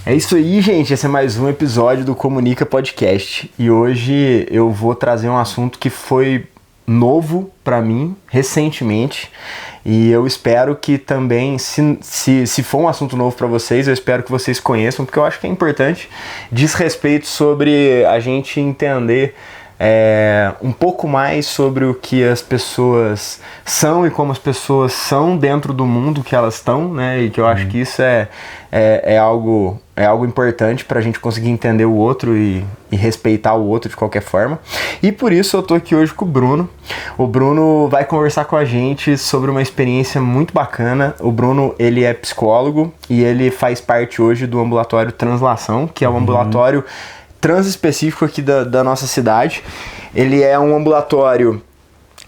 É isso aí, gente. Esse é mais um episódio do Comunica Podcast. E hoje eu vou trazer um assunto que foi novo para mim, recentemente. E eu espero que também, se for um assunto novo para vocês, eu espero que vocês conheçam, porque eu acho que é importante. Diz respeito sobre a gente entender um pouco mais sobre o que as pessoas são e como as pessoas são dentro do mundo que elas estão, né? E que eu acho que isso é algo importante para a gente conseguir entender o outro e respeitar o outro de qualquer forma. E por isso eu tô aqui hoje com o Bruno. O Bruno vai conversar com a gente sobre uma experiência muito bacana. O Bruno, ele é psicólogo e ele faz parte hoje do ambulatório Translação, que é um ambulatório trans específico aqui da nossa cidade. Ele é um ambulatório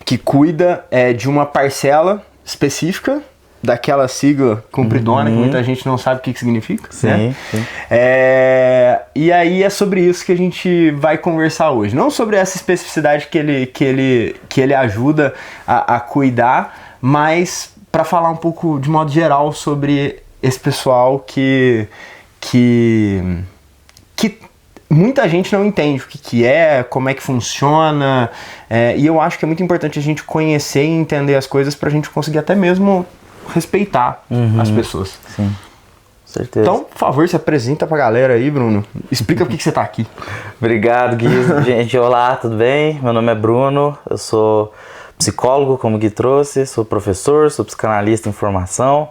que cuida de uma parcela específica daquela sigla compridona, que muita gente não sabe o que significa. Sim, né? sim. E aí é sobre isso que a gente vai conversar hoje. Não sobre essa especificidade que ele ajuda a cuidar, mas para falar um pouco de modo geral sobre esse pessoal que muita gente não entende o que é, como é que funciona, e eu acho que é muito importante a gente conhecer e entender as coisas pra gente conseguir até mesmo respeitar as pessoas. Sim, certeza. Então, por favor, se apresenta pra galera aí, Bruno. Explica por que você tá aqui. Obrigado, Gui. Gente, olá, tudo bem? Meu nome é Bruno, eu sou psicólogo, como o Gui trouxe, sou professor, sou psicanalista em formação.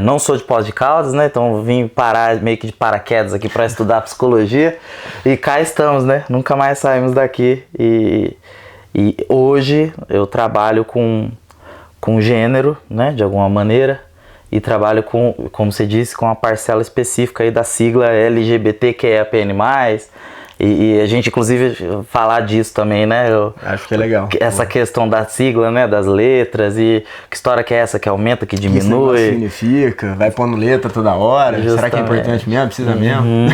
Não sou de Poços de Caldas, né? Então vim parar meio que de paraquedas aqui para estudar psicologia e cá estamos, né? Nunca mais saímos daqui e hoje eu trabalho com gênero, né? De alguma maneira, e trabalho com, como você disse, com uma parcela específica aí da sigla LGBTQIAPN+. E a gente, inclusive, falar disso também, né? Acho que é legal. Essa questão da sigla, né? Das letras e que história que é essa? Que aumenta, que diminui? O que significa? Vai pondo letra toda hora? Justamente. Será que é importante mesmo? Precisa mesmo?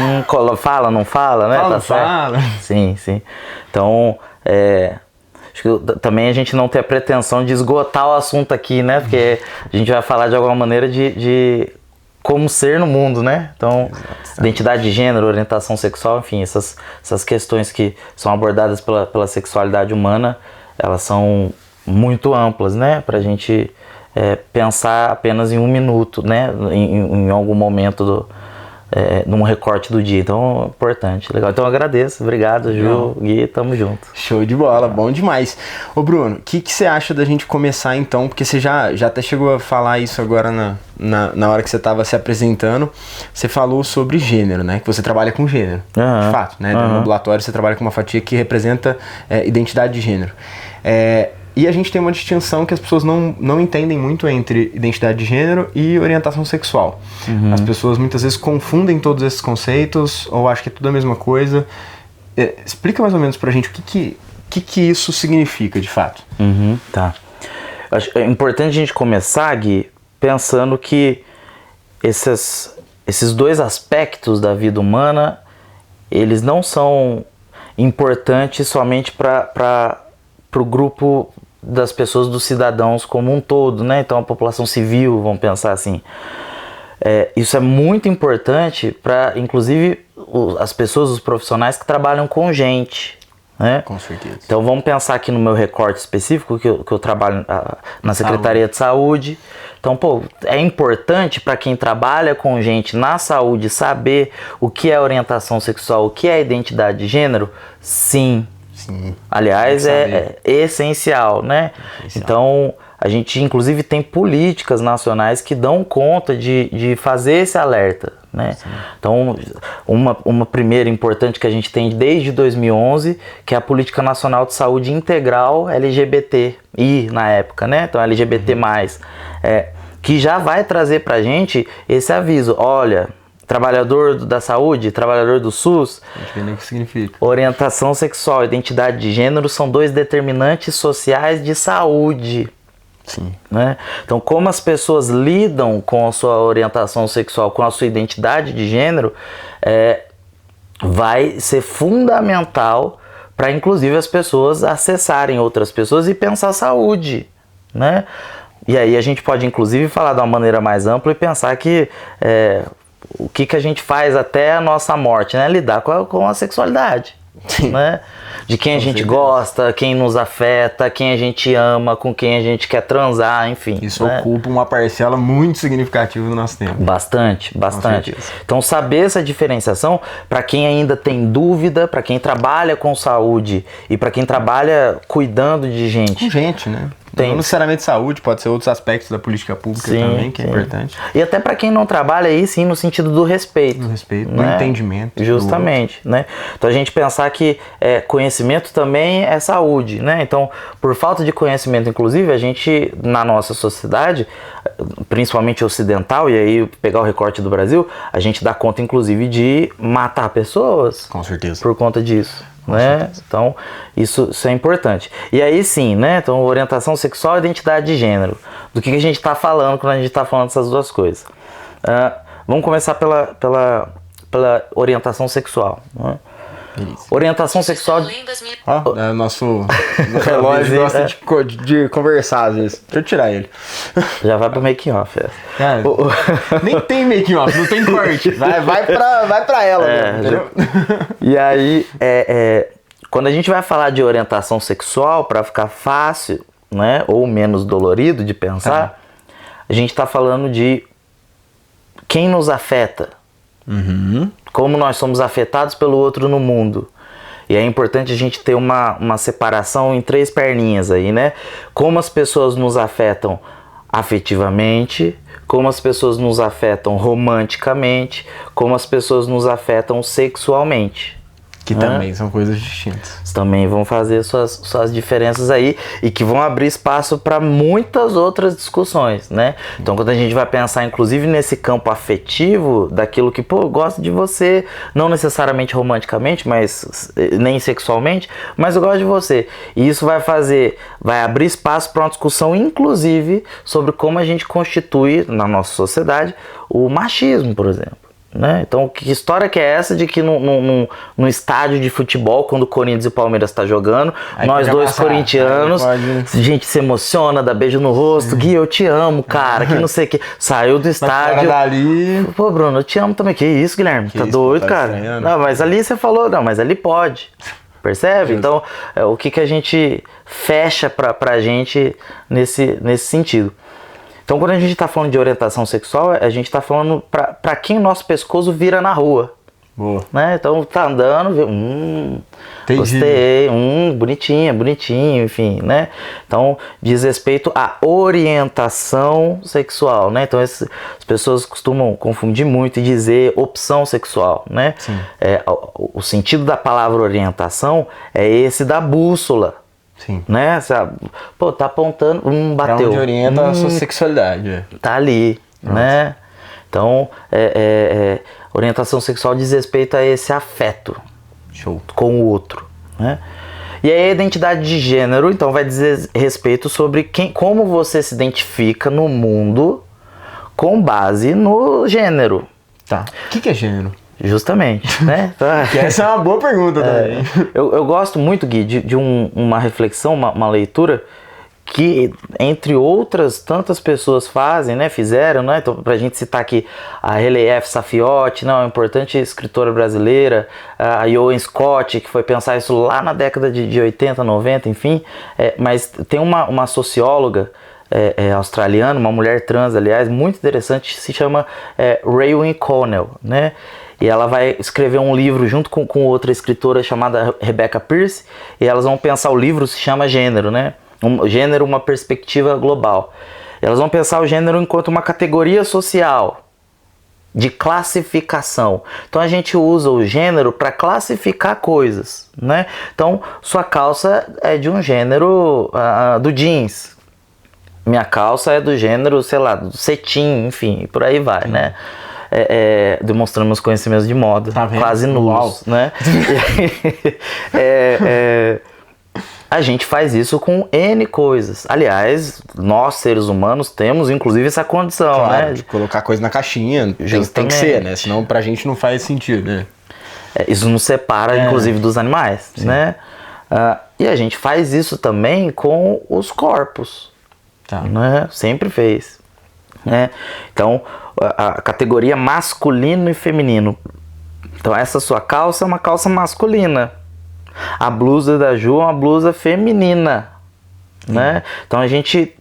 Fala, não fala, né? Fala, tá certo? fala. Sim, sim. Então, acho que também a gente não tem a pretensão de esgotar o assunto aqui, né? Porque a gente vai falar de alguma maneira de como ser no mundo, né? Então, identidade de gênero, orientação sexual, enfim, essas questões que são abordadas pela sexualidade humana, elas são muito amplas, né? Pra gente pensar apenas em um minuto, né? Em algum momento num recorte do dia. Então, é importante, legal. Então, eu agradeço, obrigado, Ju, Gui, tamo junto. Show de bola, bom demais. Ô Bruno, o que você acha da gente começar então? Porque você já até chegou a falar isso agora na hora que você estava se apresentando. Você falou sobre gênero, né? Que você trabalha com gênero, de fato, né? No ambulatório você trabalha com uma fatia que representa identidade de gênero. E a gente tem uma distinção que as pessoas não entendem muito entre identidade de gênero e orientação sexual. As pessoas muitas vezes confundem todos esses conceitos ou acham que é tudo a mesma coisa. Explica mais ou menos pra gente o que isso significa de fato. Tá. Acho é importante a gente começar, Gui, pensando que esses dois aspectos da vida humana, eles não são importantes somente para o grupo das pessoas, dos cidadãos como um todo, né? Então a população civil, vamos pensar assim. Isso é muito importante para, inclusive, as pessoas, os profissionais que trabalham com gente, né? Com certeza. Então vamos pensar aqui no meu recorte específico, que eu trabalho na Secretaria de Saúde. Então, é importante para quem trabalha com gente na saúde saber o que é orientação sexual, o que é identidade de gênero? Sim. Aliás, é essencial, né? Então, a gente inclusive tem políticas nacionais que dão conta de fazer esse alerta, né? Então, uma primeira importante que a gente tem desde 2011, que é a Política Nacional de Saúde Integral LGBTI na época, né? Então, LGBT+, que já vai trazer pra gente esse aviso, olha, trabalhador da saúde, trabalhador do SUS, a gente vê nem o que significa. Orientação sexual e identidade de gênero são dois determinantes sociais de saúde. Sim. Né? Então, como as pessoas lidam com a sua orientação sexual, com a sua identidade de gênero, vai ser fundamental para, inclusive, as pessoas acessarem outras pessoas e pensar saúde, né? E aí a gente pode, inclusive, falar de uma maneira mais ampla e pensar que o que a gente faz até a nossa morte, né? Lidar com a sexualidade. Sim. Né? De quem a gente gosta, quem nos afeta, quem a gente ama, com quem a gente quer transar, enfim. Isso né? ocupa uma parcela muito significativa do nosso tempo. Bastante. Então saber essa diferenciação, para quem ainda tem dúvida, para quem trabalha com saúde e para quem trabalha cuidando de gente. Com gente, né? Não necessariamente saúde, pode ser outros aspectos da política pública também, que é importante. E até para quem não trabalha aí, sim, no sentido do respeito. Do respeito, né? do entendimento. Justamente, né? Então a gente pensar que conhecimento também é saúde, né? Então, por falta de conhecimento, inclusive, a gente, na nossa sociedade, principalmente ocidental, e aí pegar o recorte do Brasil, a gente dá conta, inclusive, de matar pessoas. Com certeza. Por conta disso. Né? Então, isso é importante. E aí sim, né? Então, orientação sexual e identidade de gênero. Do que a gente está falando quando a gente está falando dessas duas coisas? Vamos começar pela orientação sexual. Né? Orientação sexual. Nosso relógio gosta de conversar às vezes. Deixa eu tirar ele. Já vai pro making off. Nem tem making off, não tem corte. Vai pra ela, entendeu? E aí, quando a gente vai falar de orientação sexual, para ficar fácil, né, ou menos dolorido de pensar, a gente está falando de quem nos afeta. Como nós somos afetados pelo outro no mundo. E é importante a gente ter uma separação em 3 perninhas aí, né? Como as pessoas nos afetam afetivamente, como as pessoas nos afetam romanticamente, como as pessoas nos afetam sexualmente. Que também são coisas distintas. Também vão fazer suas diferenças aí e que vão abrir espaço para muitas outras discussões, né? Então, quando a gente vai pensar, inclusive, nesse campo afetivo, daquilo que, pô, eu gosto de você, não necessariamente romanticamente, mas nem sexualmente, mas eu gosto de você. E isso vai abrir espaço para uma discussão, inclusive, sobre como a gente constitui, na nossa sociedade, o machismo, por exemplo. Né? Então, que história que é essa de que no estádio de futebol, quando o Corinthians e o Palmeiras tá jogando, aí nós dois corintianos, a gente se emociona, dá beijo no rosto, Gui, eu te amo, cara, que não sei o que, saiu do estádio, dali... pô, Bruno, eu te amo também, que isso, Guilherme, tá doido, cara? Não, mas ali você falou, não, mas ali pode, percebe? Então, o que a gente fecha pra gente nesse sentido. Então, quando a gente está falando de orientação sexual, a gente está falando para quem o nosso pescoço vira na rua. Boa. Né? Então, tá andando, gostei, bonitinho, enfim, né? Então, diz respeito à orientação sexual, né? Então, as pessoas costumam confundir muito e dizer opção sexual, né? Sim. O sentido da palavra orientação é esse da bússola. Sim. Né? Pô, tá apontando, bateu. Pra onde orienta a sua sexualidade. Tá ali, né? Então, orientação sexual diz respeito a esse afeto. Show. Com o outro, né? E aí a identidade de gênero, então, vai dizer respeito sobre como você se identifica no mundo com base no gênero. Tá. O que é gênero? Justamente, né? Essa é uma boa pergunta também. Eu gosto muito, Gui, de uma reflexão, uma leitura que, entre outras, tantas pessoas fazem, né? Fizeram, né? Então, pra gente citar aqui a Hayley F. Safiotti, uma importante escritora brasileira, a Ioan Scott, que foi pensar isso lá na década de 80, 90, enfim. Mas tem uma socióloga australiana, uma mulher trans, aliás, muito interessante, se chama Raewyn Connell, né? E ela vai escrever um livro junto com outra escritora chamada Rebecca Pearce, e elas vão pensar, o livro se chama Gênero, né? Gênero, uma perspectiva global. E elas vão pensar o gênero enquanto uma categoria social de classificação. Então a gente usa o gênero para classificar coisas, né? Então, sua calça é de um gênero do jeans. Minha calça é do gênero, sei lá, do cetim, enfim, por aí vai, né? Demonstrando meus conhecimentos de moda, tá quase nulos, né? A gente faz isso com N coisas. Aliás, nós seres humanos temos inclusive essa condição, claro, né? De colocar coisa na caixinha, tem que ser, né? Senão pra gente não faz sentido, né? Isso nos separa, inclusive, dos animais, né? E a gente faz isso também com os corpos, né? Sempre fez. né? Então, a categoria masculino e feminino. Então, essa sua calça é uma calça masculina. A blusa da Ju é uma blusa feminina, né? Então, a gente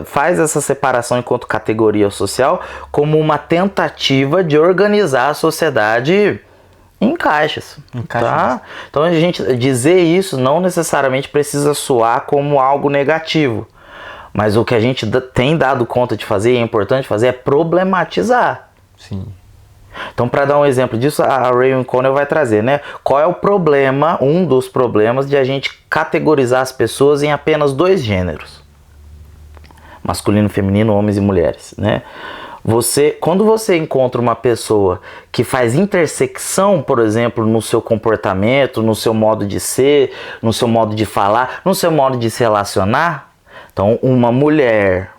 faz essa separação enquanto categoria social como uma tentativa de organizar a sociedade em caixas. Tá? Então, a gente dizer isso não necessariamente precisa soar como algo negativo. Mas o que a gente tem dado conta de fazer, e é importante fazer, é problematizar. Sim. Então, para dar um exemplo disso, a Raven Connell vai trazer, né? Qual é o problema, um dos problemas de a gente categorizar as pessoas em apenas 2 gêneros. Masculino, feminino, homens e mulheres, né? Quando você encontra uma pessoa que faz intersecção, por exemplo, no seu comportamento, no seu modo de ser, no seu modo de falar, no seu modo de se relacionar, então uma mulher,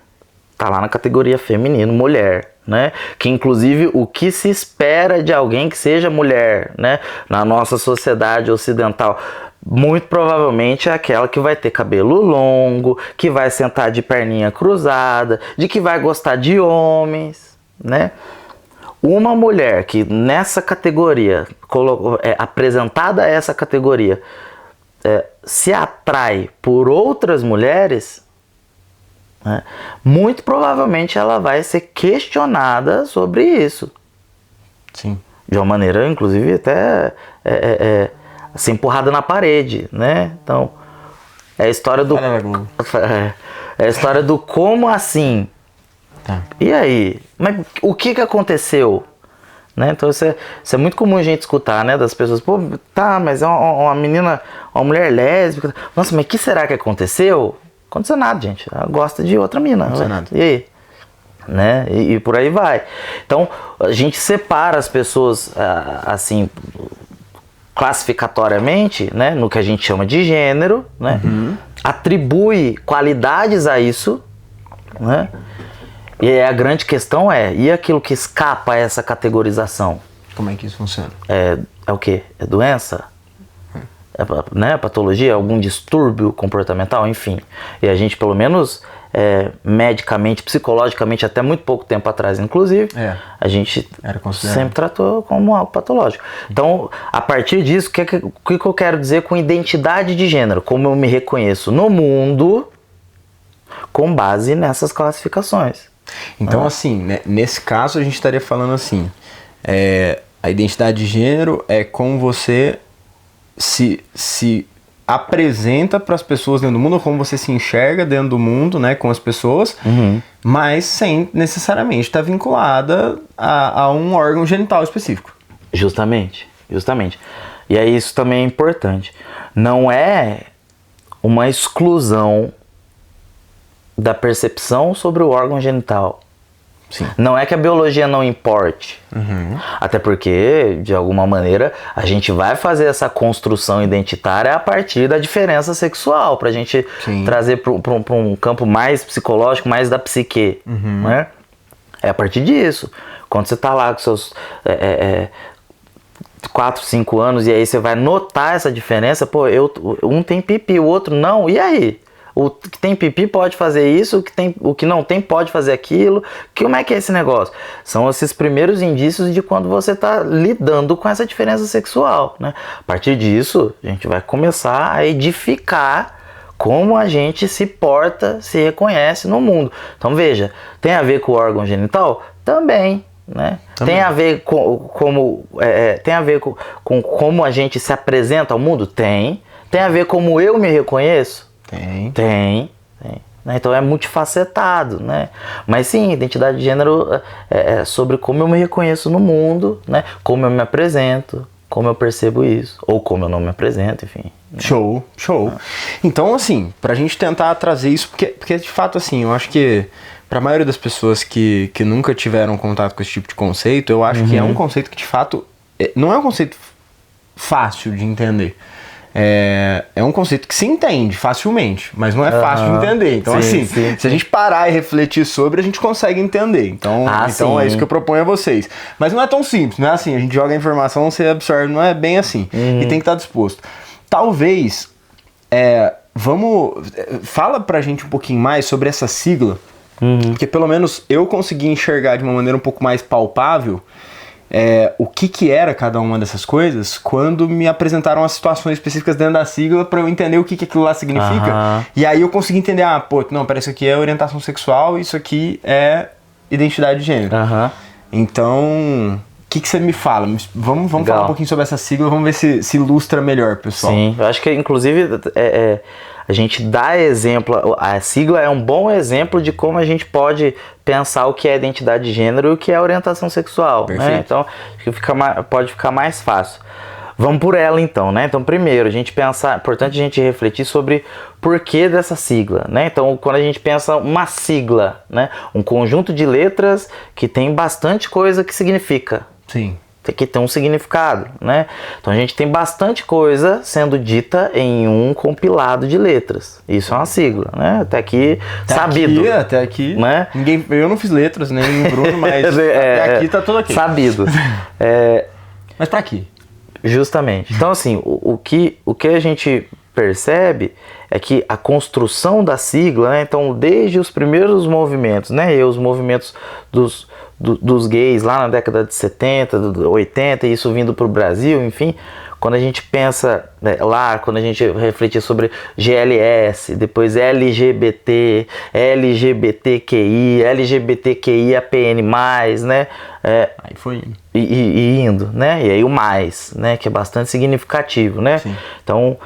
tá lá na categoria feminino, mulher, né? Que inclusive o que se espera de alguém que seja mulher, né? Na nossa sociedade ocidental, muito provavelmente é aquela que vai ter cabelo longo, que vai sentar de perninha cruzada, de que vai gostar de homens, né? Uma mulher que nessa categoria, apresentada a essa categoria, se atrai por outras mulheres, né? Muito provavelmente ela vai ser questionada sobre isso. Sim. De uma maneira, inclusive, até ser empurrada na parede, né? Então, é a história do... É a história do como assim. Tá. E aí? Mas o que aconteceu? Né? Então, isso é muito comum a gente escutar, né? Das pessoas, pô, tá, mas é uma menina, uma mulher lésbica. Nossa, mas o que será que aconteceu? Não aconteceu nada, gente. Ela gosta de outra mina. Não aconteceu nada. E aí? Né? E por aí vai. Então, a gente separa as pessoas, assim, classificatoriamente, né? No que a gente chama de gênero, né? Atribui qualidades a isso, né? E a grande questão e aquilo que escapa a essa categorização? Como é que isso funciona? É o quê? É doença? Né? Patologia? Algum distúrbio comportamental? Enfim. E a gente, pelo menos, medicamente, psicologicamente, até muito pouco tempo atrás, inclusive, a gente sempre tratou como algo patológico. Então, a partir disso, o que eu quero dizer com identidade de gênero? Como eu me reconheço no mundo com base nessas classificações. Então, assim, né, nesse caso a gente estaria falando assim, a identidade de gênero é como você se apresenta para as pessoas dentro do mundo, ou como você se enxerga dentro do mundo, né, com as pessoas, mas sem necessariamente estar vinculada a um órgão genital específico. Justamente. E aí isso também é importante. Não é uma exclusão da percepção sobre o órgão genital. Sim. Não é que a biologia não importe. Até porque, de alguma maneira, a gente vai fazer essa construção identitária a partir da diferença sexual, pra gente trazer para um campo mais psicológico, mais da psique. Né? É a partir disso. Quando você tá lá com seus 4, 5 anos, e aí você vai notar essa diferença, pô, um tem pipi, o outro não, e aí? O que tem pipi pode fazer isso, o que não tem pode fazer aquilo. Como é que é esse negócio? São esses primeiros indícios de quando você está lidando com essa diferença sexual, né? A partir disso, a gente vai começar a edificar como a gente se porta, se reconhece no mundo. Então veja, tem a ver com o órgão genital? Também. Né? Tem a ver com como a gente se apresenta ao mundo? Tem a ver como eu me reconheço? Tem. Então é multifacetado, né? Mas sim, identidade de gênero é sobre como eu me reconheço no mundo, né? Como eu me apresento, como eu percebo isso, ou como eu não me apresento, enfim. Né? Show. Então, assim, pra gente tentar trazer isso, porque de fato, assim, eu acho que pra maioria das pessoas que nunca tiveram contato com esse tipo de conceito, eu acho que é um conceito que de fato não é um conceito fácil de entender. É um conceito que se entende facilmente, mas não é fácil de entender. Então, se a gente parar e refletir sobre, a gente consegue entender. Então é isso que eu proponho a vocês. Mas não é tão simples, não é assim, a gente joga a informação, você absorve, não é bem assim. E tem que estar disposto. Talvez, fala pra gente um pouquinho mais sobre essa sigla, Porque pelo menos eu consegui enxergar de uma maneira um pouco mais palpável o que era cada uma dessas coisas quando me apresentaram as situações específicas dentro da sigla para eu entender o que aquilo lá significa. E aí eu consegui entender, não, pera, isso aqui é orientação sexual, isso aqui é identidade de gênero. Então, o que você me fala? Vamos falar um pouquinho sobre essa sigla, vamos ver se ilustra melhor, pessoal. Sim, eu acho que inclusive a gente dá exemplo, a sigla é um bom exemplo de como a gente pode pensar o que é identidade de gênero e o que é orientação sexual, né? Então, acho que pode ficar mais fácil. Vamos por ela então, né? Então, primeiro, é importante a gente refletir sobre o porquê dessa sigla, né? Então, quando a gente pensa uma sigla, né? Um conjunto de letras que tem bastante coisa que significa. Sim. Que tem um significado, né? Então a gente tem bastante coisa sendo dita em um compilado de letras. Isso é uma sigla, né? Até aqui sabido. Até aqui. Né? Eu não fiz letras, nem o Bruno, mas até aqui tá tudo aqui. Sabido. Mas pra quê? Justamente. Então assim, o que a gente percebe é que a construção da sigla, né? Então desde os primeiros movimentos, né? E os movimentos dos gays lá na década de 70, 80, e isso vindo para o Brasil, enfim, quando a gente pensa quando a gente refletir sobre GLS, depois LGBT, LGBTQI, LGBTQIAPN+, né? Aí foi indo. E indo, né? E aí o mais, né? Que é bastante significativo, né? Sim. Então,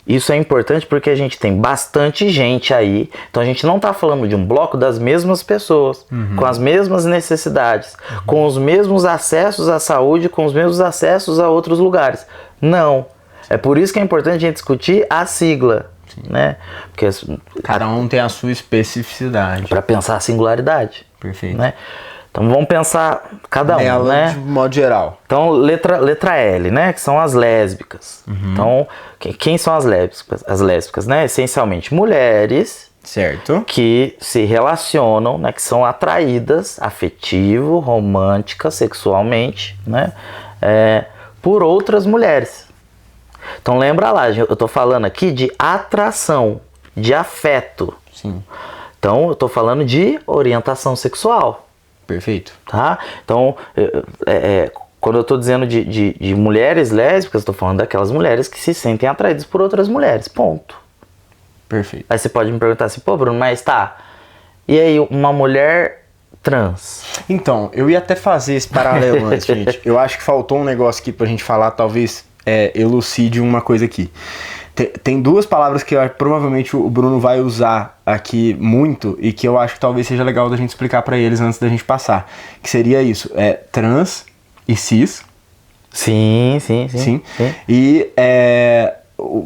isso é importante porque a gente tem bastante gente aí. Então a gente não está falando de um bloco das mesmas pessoas, com as mesmas necessidades, com os mesmos acessos à saúde, com os mesmos acessos a outros lugares. Não. É por isso que é importante a gente discutir a sigla, né? Porque cada um tem a sua especificidade. Para pensar a singularidade. Perfeito. Né? Então vamos pensar cada um, né? De modo geral. Então, letra L, né? Que são as lésbicas. Então, quem são as lésbicas? As lésbicas, né? Essencialmente mulheres, certo, que se relacionam, né? Que são atraídas afetivo, romântica, sexualmente, né? Por outras mulheres. Então lembra lá, eu tô falando aqui de atração, de afeto. Sim. Então eu tô falando de orientação sexual. Perfeito. Tá? Então, quando eu estou dizendo de mulheres lésbicas, estou falando daquelas mulheres que se sentem atraídas por outras mulheres. Ponto. Perfeito. Aí você pode me perguntar assim, pô, Bruno, mas tá. E aí, uma mulher trans? Então, eu ia até fazer esse paralelo antes, gente. Eu acho que faltou um negócio aqui pra gente falar, talvez elucide uma coisa aqui. Tem duas palavras que provavelmente o Bruno vai usar aqui muito e que eu acho que talvez seja legal da gente explicar para eles antes da gente passar. Que seria isso, trans e cis. Sim. E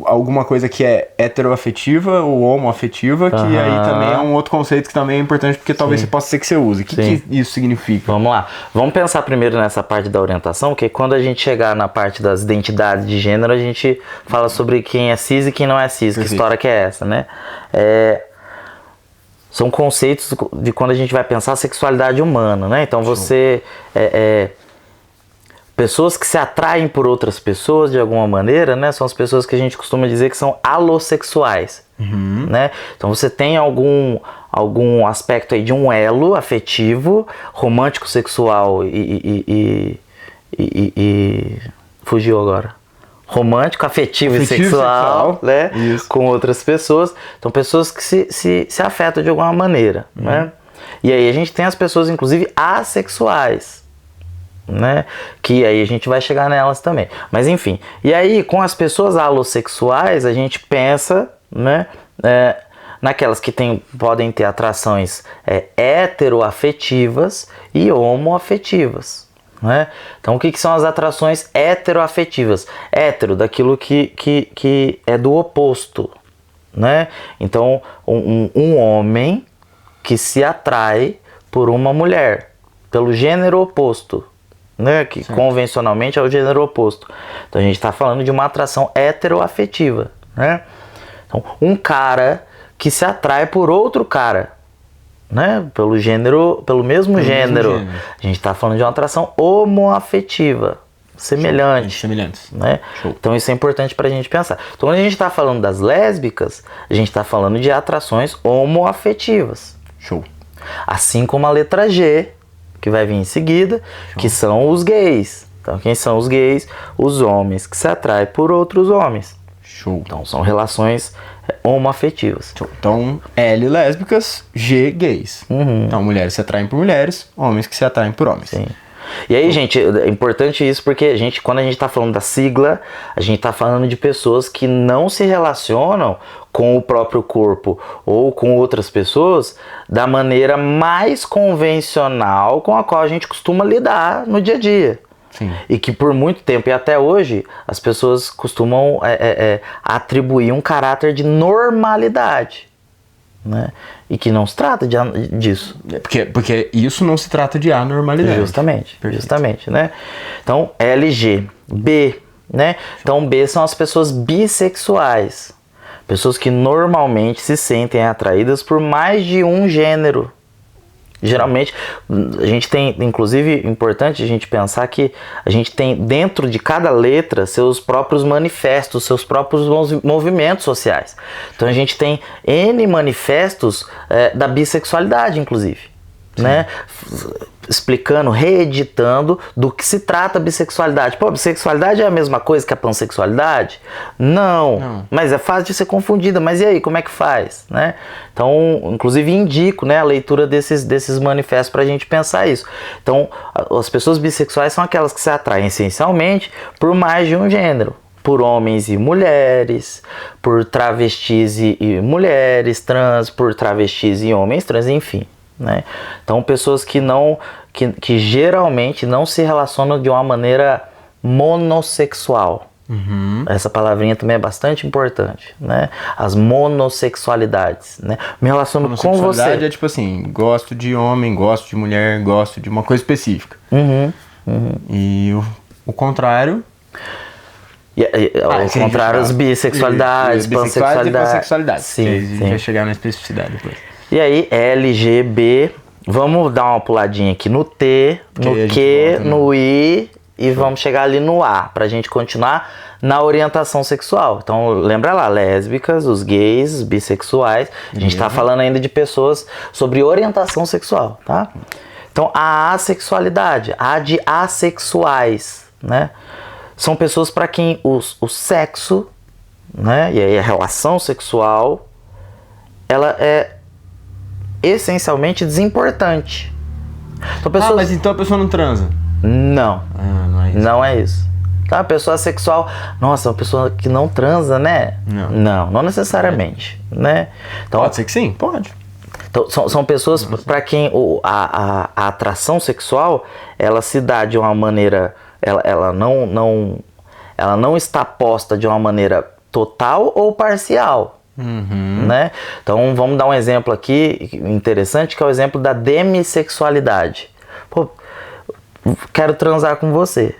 alguma coisa que é heteroafetiva ou homoafetiva, que aí também é um outro conceito que também é importante porque talvez você possa ser que você use. O que isso significa? Vamos lá. Vamos pensar primeiro nessa parte da orientação, que quando a gente chegar na parte das identidades de gênero, a gente fala sobre quem é cis e quem não é cis. Perfeito. Que história que é essa, né? São conceitos de quando a gente vai pensar a sexualidade humana, né? Então você... pessoas que se atraem por outras pessoas de alguma maneira, né? São as pessoas que a gente costuma dizer que são alossexuais, né? Então você tem algum aspecto aí de um elo afetivo, romântico, sexual e fugiu agora. Romântico, afetivo e sexual, né? Isso. Com outras pessoas. Então pessoas que se afetam de alguma maneira, né? E aí a gente tem as pessoas, inclusive, assexuais, né? Que aí a gente vai chegar nelas também. Mas enfim, e aí com as pessoas alossexuais a gente pensa, né, naquelas que podem ter atrações heteroafetivas e homoafetivas, né? Então o que são as atrações heteroafetivas? Hétero, daquilo que é do oposto, né? Então um homem que se atrai por uma mulher, pelo gênero oposto, né, que convencionalmente é o gênero oposto. Então a gente está falando de uma atração heteroafetiva, né? Então, um cara que se atrai por outro cara, né, pelo mesmo gênero. A gente está falando de uma atração homoafetiva, semelhante, né? Então isso é importante para a gente pensar. Então quando a gente está falando das lésbicas, a gente está falando de atrações homoafetivas. Show. Assim como a letra G, que vai vir em seguida, que são os gays. Então, quem são os gays? Os homens que se atraem por outros homens. Show. Então, são relações homoafetivas. Show. Então, L lésbicas, G gays. Então, mulheres se atraem por mulheres, homens que se atraem por homens. Sim. E aí, gente, é importante isso porque quando a gente está falando da sigla, a gente está falando de pessoas que não se relacionam com o próprio corpo ou com outras pessoas da maneira mais convencional com a qual a gente costuma lidar no dia a dia. Sim. E que por muito tempo e até hoje as pessoas costumam atribuir um caráter de normalidade, né? E que não se trata disso. Porque isso não se trata de anormalidade. Justamente, Perfeito. justamente, né? Então, LG, B, né? Então, B são as pessoas bissexuais. Pessoas que normalmente se sentem atraídas por mais de um gênero. Geralmente, a gente tem, inclusive, importante a gente pensar que a gente tem dentro de cada letra seus próprios manifestos, seus próprios movimentos sociais. Então a gente tem N manifestos da bissexualidade, inclusive, né? Explicando, reeditando do que se trata a bissexualidade. Pô, bissexualidade é a mesma coisa que a pansexualidade? Não. Mas é fácil de ser confundida. Mas e aí, como é que faz? Né? Então, inclusive indico, né, a leitura desses manifestos para a gente pensar isso. Então, as pessoas bissexuais são aquelas que se atraem essencialmente por mais de um gênero. Por homens e mulheres, por travestis e mulheres trans, por travestis e homens trans, enfim. Né? Então, pessoas que geralmente não se relacionam de uma maneira monossexual. Essa palavrinha também é bastante importante, né? As monossexualidades, né? Me relaciono com você. É tipo assim, gosto de homem, gosto de mulher, gosto de uma coisa específica. E o contrário... o contrário, as bissexualidades, pansexualidades. Sim, a gente vai chegar na especificidade depois. E aí, LGB, vamos dar uma puladinha aqui no T, no Q, no I e vamos chegar ali no A, pra gente continuar na orientação sexual. Então, lembra lá, lésbicas, os gays, os bissexuais. A gente tá falando ainda de pessoas sobre orientação sexual, tá? Então, a assexualidade, a de assexuais, né? São pessoas para quem o sexo, né, e aí a relação sexual, ela é essencialmente desimportante. Então, pessoas... mas então a pessoa não transa? Não. Não é isso. Não é isso. Tá, a pessoa sexual, nossa, uma pessoa que não transa, né? Não necessariamente, né? Então, pode ser que sim, pode. Então, são pessoas para quem a atração sexual, ela se dá de uma maneira... Ela não está posta de uma maneira total ou parcial, né? Então vamos dar um exemplo aqui interessante, que é o exemplo da demissexualidade. Pô, quero transar com você,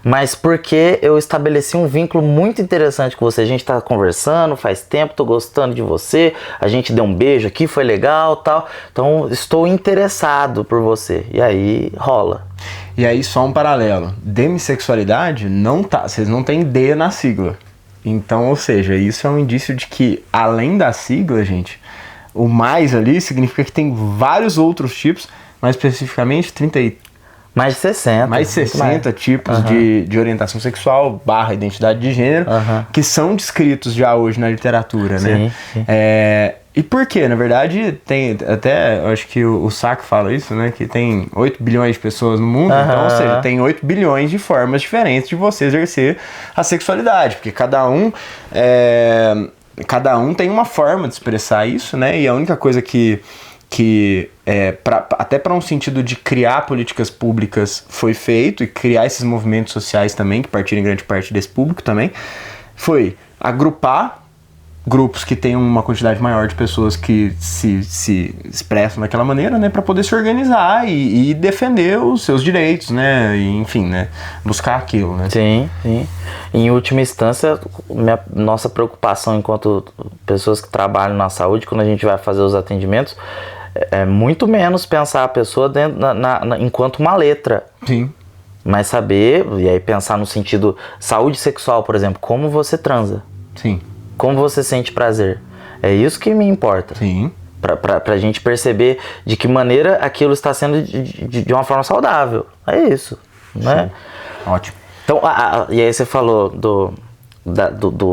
mas porque eu estabeleci um vínculo muito interessante com você, a gente tá conversando faz tempo, tô gostando de você, a gente deu um beijo aqui, foi legal, tal, então estou interessado por você, e aí rola. E aí só um paralelo, demissexualidade vocês não tem D na sigla. Então, ou seja, isso é um indício de que além da sigla, gente, o mais ali significa que tem vários outros tipos, mais especificamente mais de 60. Mais de 60 tipos de orientação sexual / identidade de gênero que são descritos já hoje na literatura, né? Sim. E por quê? Na verdade, tem até, eu acho que o Saco fala isso, né? Que tem 8 bilhões de pessoas no mundo, então, ou seja, tem 8 bilhões de formas diferentes de você exercer a sexualidade, porque cada um tem uma forma de expressar isso, né? E a única coisa que até para um sentido de criar políticas públicas foi feito, e criar esses movimentos sociais também, que partiram em grande parte desse público também, foi agrupar grupos que têm uma quantidade maior de pessoas que se expressam daquela maneira, né, para poder se organizar e defender os seus direitos, né, e, enfim, né, buscar aquilo, né. Sim. Em última instância, nossa preocupação enquanto pessoas que trabalham na saúde, quando a gente vai fazer os atendimentos, é muito menos pensar a pessoa enquanto uma letra. Sim. Mas saber, e aí pensar no sentido saúde sexual, por exemplo, como você transa. Sim. Como você sente prazer. É isso que me importa. Sim. Pra gente perceber de que maneira aquilo está sendo de uma forma saudável. É isso, né? Ótimo. Então, e aí você falou do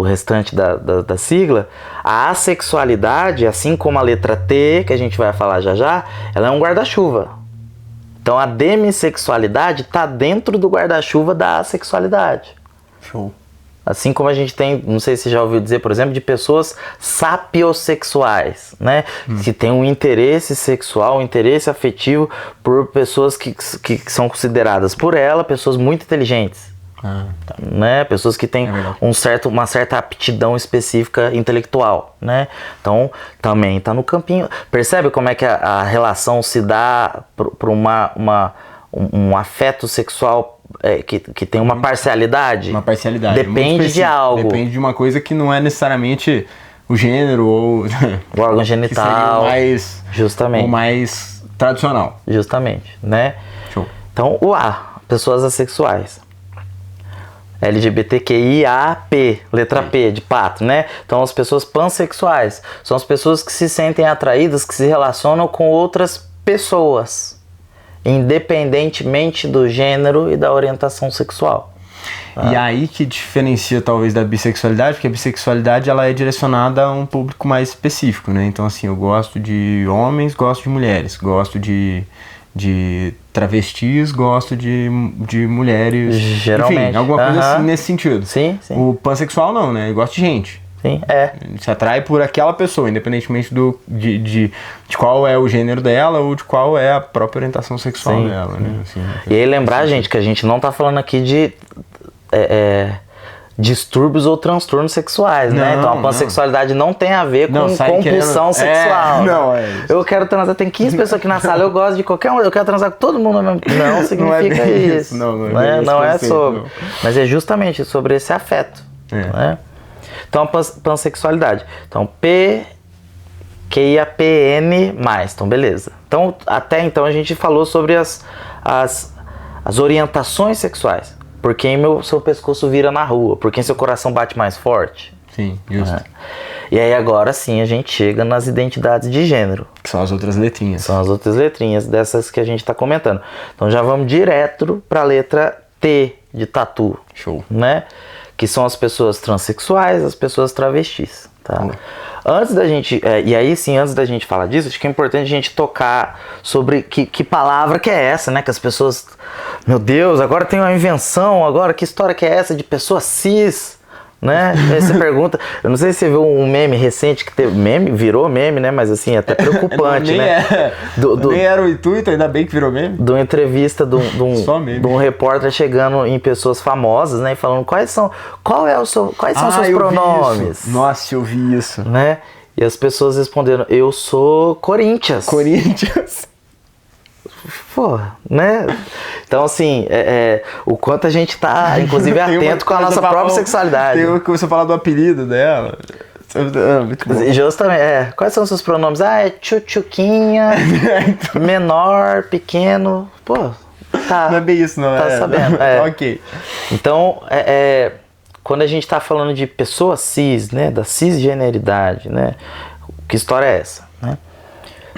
restante da sigla. A assexualidade, assim como a letra T, que a gente vai falar já, ela é um guarda-chuva. Então a demissexualidade está dentro do guarda-chuva da assexualidade. Show. Assim como a gente tem, não sei se você já ouviu dizer, por exemplo, de pessoas sapiosexuais, né? Que tem um interesse sexual, um interesse afetivo por pessoas que são consideradas por ela pessoas muito inteligentes. Tá. Né? Pessoas que têm uma certa aptidão específica intelectual, né? Então também está no campinho. Percebe como é que a relação se dá para um afeto sexual que tem uma parcialidade? Uma parcialidade. Depende de algo. Depende de uma coisa que não é necessariamente o gênero ou o órgão genital. Que mais, justamente. O mais tradicional. Justamente, né? Show. Então o A, pessoas assexuais. LGBTQIAP, letra P, de pato, né? Então as pessoas pansexuais são as pessoas que se sentem atraídas, que se relacionam com outras pessoas, independentemente do gênero e da orientação sexual. E aí que diferencia talvez da bissexualidade, porque a bissexualidade ela é direcionada a um público mais específico, né? Então assim, eu gosto de homens, gosto de mulheres, gosto de travestis, gosto de mulheres, geralmente. Enfim, alguma coisa assim nesse sentido. Sim. O pansexual não, né? Ele gosta de gente. Sim, Ele se atrai por aquela pessoa, independentemente de qual é o gênero dela ou de qual é a própria orientação sexual dela, né? Assim, e aí lembrar, gente, que a gente não tá falando aqui de distúrbios ou transtornos sexuais, né? Então a pansexualidade não tem a ver com compulsão sexual. Eu quero transar, tem 15 pessoas aqui na sala, eu gosto de qualquer um, eu quero transar com todo mundo mesmo. Não significa isso. Não é sobre. Mas é justamente sobre esse afeto. Né? Então a pansexualidade. Então PQIAPN+. Então beleza. Então até então a gente falou sobre as orientações sexuais. Por quem seu pescoço vira na rua, por quem seu coração bate mais forte. Sim, justo. E aí agora sim a gente chega nas identidades de gênero. Que são as outras letrinhas. São as outras letrinhas dessas que a gente está comentando. Então já vamos direto para a letra T de tatu. Show. Né? Que são as pessoas transexuais, as pessoas travestis. Tá? Antes da gente, antes da gente falar disso, acho que é importante a gente tocar sobre que palavra que é essa, né? Que as pessoas, meu Deus, agora tem uma invenção, agora que história que é essa de pessoa cis, né? Aí você pergunta, eu não sei se você viu um meme recente que teve, virou meme, né? Mas assim, até preocupante, né? Nem era o intuito, ainda bem que virou meme. De uma entrevista de um repórter chegando em pessoas famosas, né? E falando quais são os seus pronomes. Nossa, eu vi isso. Né? E as pessoas responderam, eu sou Corinthians. Pô, né? Então, assim, o quanto a gente tá, inclusive, atento com a nossa própria sexualidade. Tem uma que você fala do apelido dela. Muito bom. Justamente, quais são os seus pronomes? É tchutchuquinha, menor, pequeno. Pô, tá. Não é bem isso, não. Tá sabendo. Ok. Então, quando a gente tá falando de pessoa cis, né, da cisgeneridade, né, que história é essa, né?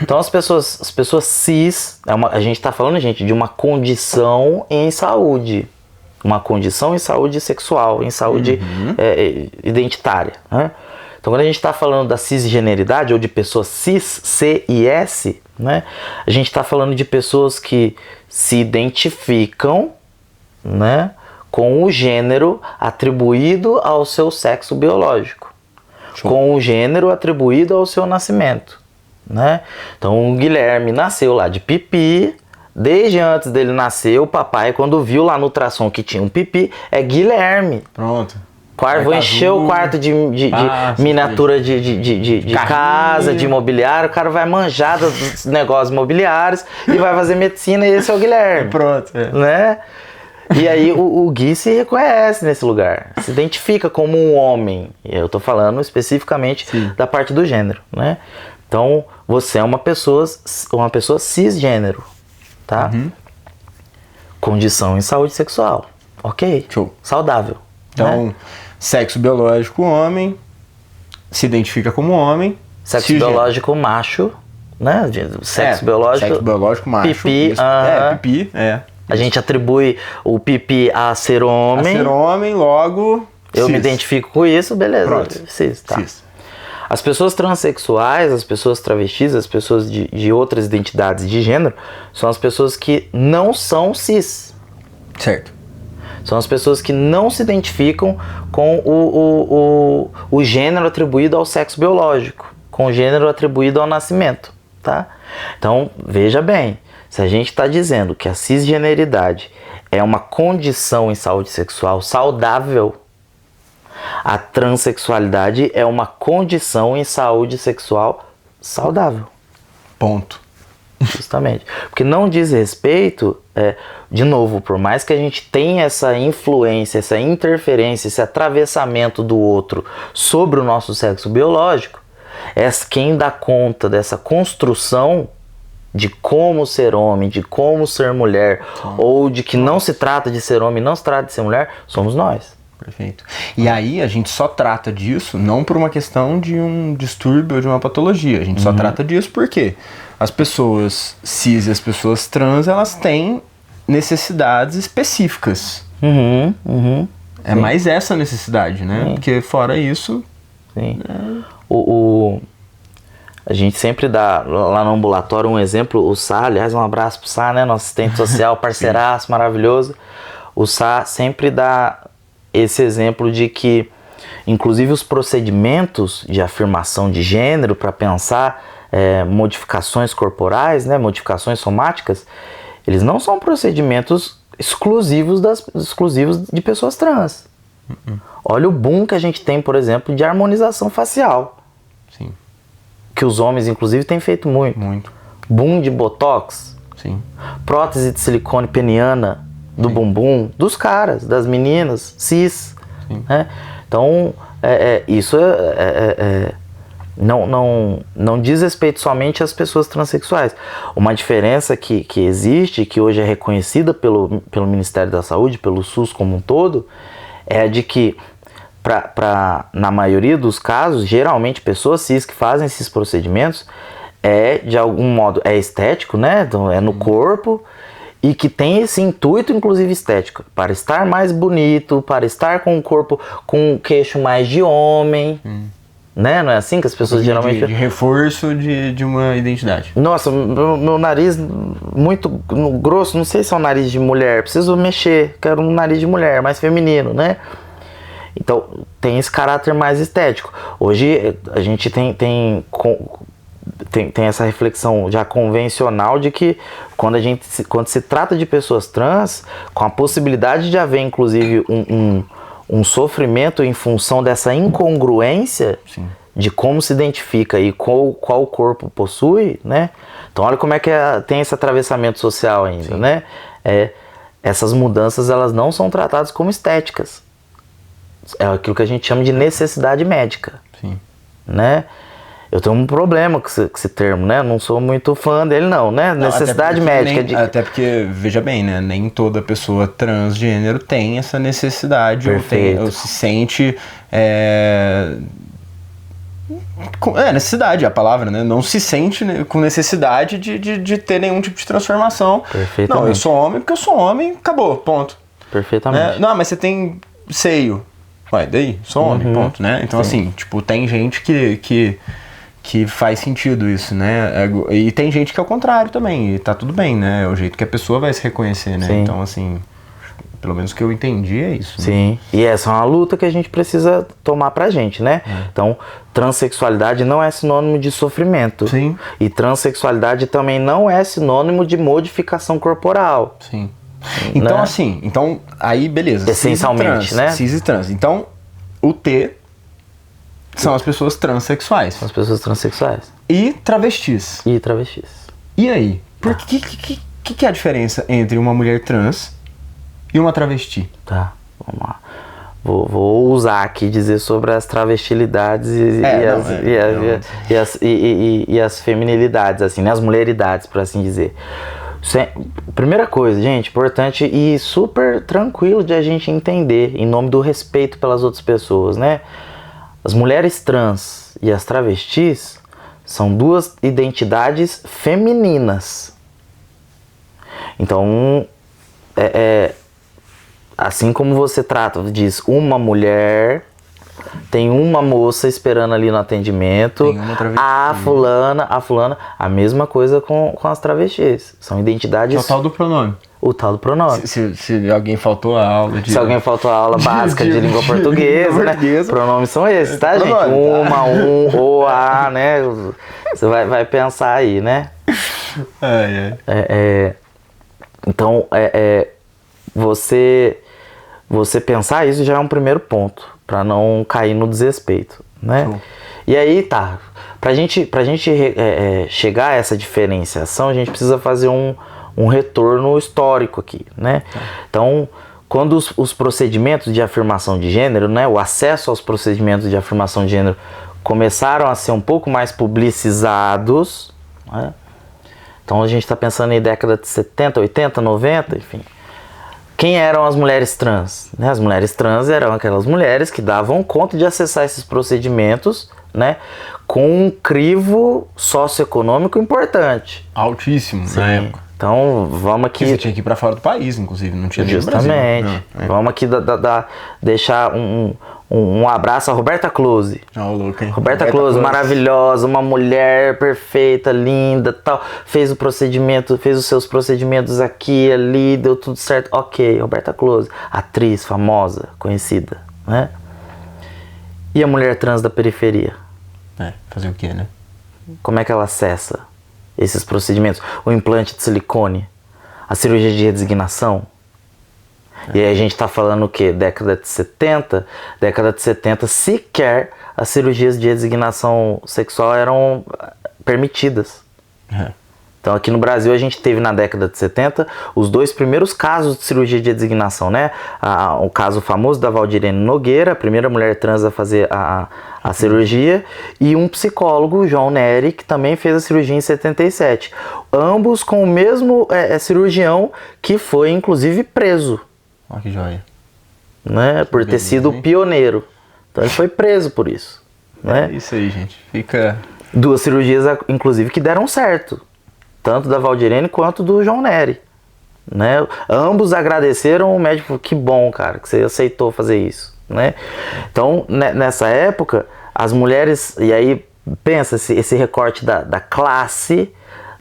Então as pessoas cis, a gente está falando, gente, de uma condição em saúde. Uma condição em saúde sexual, em saúde identitária. Né? Então quando a gente está falando da cisgeneridade ou de pessoas cis, C e S, né? A gente está falando de pessoas que se identificam, né, com o gênero atribuído ao seu sexo biológico. Show. Com o gênero atribuído ao seu nascimento. Né? Então o Guilherme nasceu lá de pipi. Desde antes dele nascer, o papai, quando viu lá no ultrassom que tinha um pipi, é Guilherme. Pronto. Vou encher o quarto de miniatura de casa, de imobiliário. O cara vai manjar dos negócios imobiliários e vai fazer medicina, e esse é o Guilherme. Pronto. Né? E aí o Gui se reconhece nesse lugar, se identifica como um homem. Eu tô falando especificamente da parte do gênero, né? Então, você é uma pessoa cisgênero, tá? Condição em saúde sexual. Ok. Show. Saudável. Então, né? Sexo biológico homem, se identifica como homem. Sexo biológico macho, né? Sexo biológico macho. Pipi. Pipi, A gente atribui o pipi a ser homem. A ser homem, logo... Eu me identifico com isso, beleza. Pronto. Cis, tá. Cis. As pessoas transexuais, as pessoas travestis, as pessoas de outras identidades de gênero, são as pessoas que não são cis. Certo. São as pessoas que não se identificam com o gênero atribuído ao sexo biológico, com o gênero atribuído ao nascimento, tá? Então, veja bem, se a gente está dizendo que a cisgeneridade é uma condição em saúde sexual saudável, a transexualidade é uma condição em saúde sexual saudável. Ponto. Justamente. Porque não diz respeito, de novo, por mais que a gente tenha essa influência, essa interferência, esse atravessamento do outro sobre o nosso sexo biológico, quem dá conta dessa construção de como ser homem, de como ser mulher, ou de que não se trata de ser homem, não se trata de ser mulher, somos nós. Perfeito. E aí a gente só trata disso não por uma questão de um distúrbio ou de uma patologia. A gente só trata disso porque as pessoas cis e as pessoas trans, elas têm necessidades específicas. É mais essa necessidade, né? Sim. Porque fora isso... Sim. A gente sempre dá lá no ambulatório um exemplo, o Sá, aliás, um abraço pro Sá, né? Nosso assistente social, parceiraço, maravilhoso. O Sá sempre dá esse exemplo de que, inclusive, os procedimentos de afirmação de gênero para pensar modificações corporais, né, modificações somáticas, eles não são procedimentos exclusivos de pessoas trans. Olha o boom que a gente tem, por exemplo, de harmonização facial. Sim. Que os homens, inclusive, têm feito muito. Muito. Boom de botox. Sim. Prótese de silicone peniana do bumbum, dos caras, das meninas, cis. Né? Então, isso não diz respeito somente às pessoas transexuais. Uma diferença que existe, que hoje é reconhecida pelo Ministério da Saúde, pelo SUS como um todo, é a de que, na maioria dos casos, geralmente pessoas cis que fazem esses procedimentos, de algum modo, estético, né? Então, é no corpo, e que tem esse intuito, inclusive estético, para estar mais bonito, para estar com o corpo com um queixo mais de homem, né? Não é assim que as pessoas geralmente... De reforço de uma identidade. Nossa, meu nariz muito grosso, não sei se é um nariz de mulher, preciso mexer, quero um nariz de mulher, mais feminino, né? Então, tem esse caráter mais estético. Hoje, a gente tem essa reflexão já convencional de que quando se trata de pessoas trans, com a possibilidade de haver inclusive um sofrimento em função dessa incongruência, sim, de como se identifica e qual corpo possui, né? Então olha como é que tem esse atravessamento social ainda, sim, né? Essas mudanças, elas não são tratadas como estéticas. É aquilo que a gente chama de necessidade médica, sim, né? Eu tenho um problema com esse termo, né? Não sou muito fã dele, não, né? Necessidade médica. Até porque, veja bem, né? Nem toda pessoa transgênero tem essa necessidade, ou se sente... necessidade é a palavra, né? Não se sente com necessidade de ter nenhum tipo de transformação. Perfeitamente. Não, eu sou homem porque eu sou homem, acabou, ponto. Perfeitamente. Não, mas você tem seio. Ué, daí? Sou homem, ponto, né? Então, sim, assim, tipo, tem gente que faz sentido isso, né? E tem gente que é o contrário também, e tá tudo bem, né? É o jeito que a pessoa vai se reconhecer, né? Sim. Então, assim, pelo menos o que eu entendi é isso. Sim, né? E essa é uma luta que a gente precisa tomar pra gente, né? Então, transexualidade não é sinônimo de sofrimento. Sim. E transexualidade também não é sinônimo de modificação corporal. Sim. Então, né? Aí beleza. Essencialmente, né? Cis e trans. Então, o T são as pessoas transexuais. São as pessoas transexuais. E travestis. E aí? Que é a diferença entre uma mulher trans e uma travesti? Tá, vamos lá. Vou usar aqui dizer sobre as travestilidades e as feminilidades, assim, né? As mulheridades, por assim dizer. Primeira coisa, gente, importante e super tranquilo de a gente entender, em nome do respeito pelas outras pessoas, né? As mulheres trans e as travestis São duas identidades femininas. Então, assim como você trata, diz uma mulher, tem uma moça esperando ali no atendimento, Tem uma travesti. a fulana, a mesma coisa com as travestis. São identidades... É o tal do pronome. O tal do pronome. Se alguém faltou a aula de... Se alguém faltou a aula básica de língua portuguesa, né? Pronomes são esses, tá, gente? Uma, ou, a, né? Você vai pensar aí, né? Então, você pensar isso já é um primeiro ponto, para não cair no desrespeito, né? Show. E aí, tá, pra gente chegar a essa diferenciação, a gente precisa fazer um retorno histórico aqui, né? Então, quando os procedimentos de afirmação de gênero, né, o acesso aos procedimentos de afirmação de gênero começaram a ser um pouco mais publicizados, né? Então a gente está pensando em década de 70, 80, 90, enfim. Quem eram as mulheres trans? Né? As mulheres trans eram aquelas mulheres que davam conta de acessar esses procedimentos, né, com um crivo socioeconômico importante. Altíssimo, sim, na época. Então, vamos aqui... Você tinha que ir para fora do país, inclusive, não tinha nem no Brasil. Justamente. Vamos aqui deixar um abraço a Roberta Close. Louco, hein? Roberta Close, maravilhosa, uma mulher perfeita, linda, tal. Fez os seus procedimentos aqui, ali, deu tudo certo. Ok, Roberta Close, atriz famosa, conhecida, né? E a mulher trans da periferia? Fazer o quê, né? Como é que ela acessa esses procedimentos? O implante de silicone, a cirurgia de redesignação. E aí a gente está falando o quê? Década de 70? Década de 70, sequer as cirurgias de redesignação sexual eram permitidas. Então aqui no Brasil a gente teve na década de 70 os dois primeiros casos de cirurgia de redesignação, né? O caso famoso da Valdirene Nogueira, a primeira mulher trans a fazer a cirurgia, e um psicólogo, João Neri, que também fez a cirurgia em 77. Ambos com o mesmo cirurgião que foi inclusive preso. Olha que joia. Né? Por ter sido pioneiro. Então ele foi preso por isso. Né? É isso aí, gente. Fica... Duas cirurgias, inclusive, que deram certo. Tanto da Valdirene quanto do João Neri. Né? Ambos agradeceram o médico. Que bom, cara, que você aceitou fazer isso. Né? Então, nessa época, as mulheres... E aí, pensa esse recorte da classe,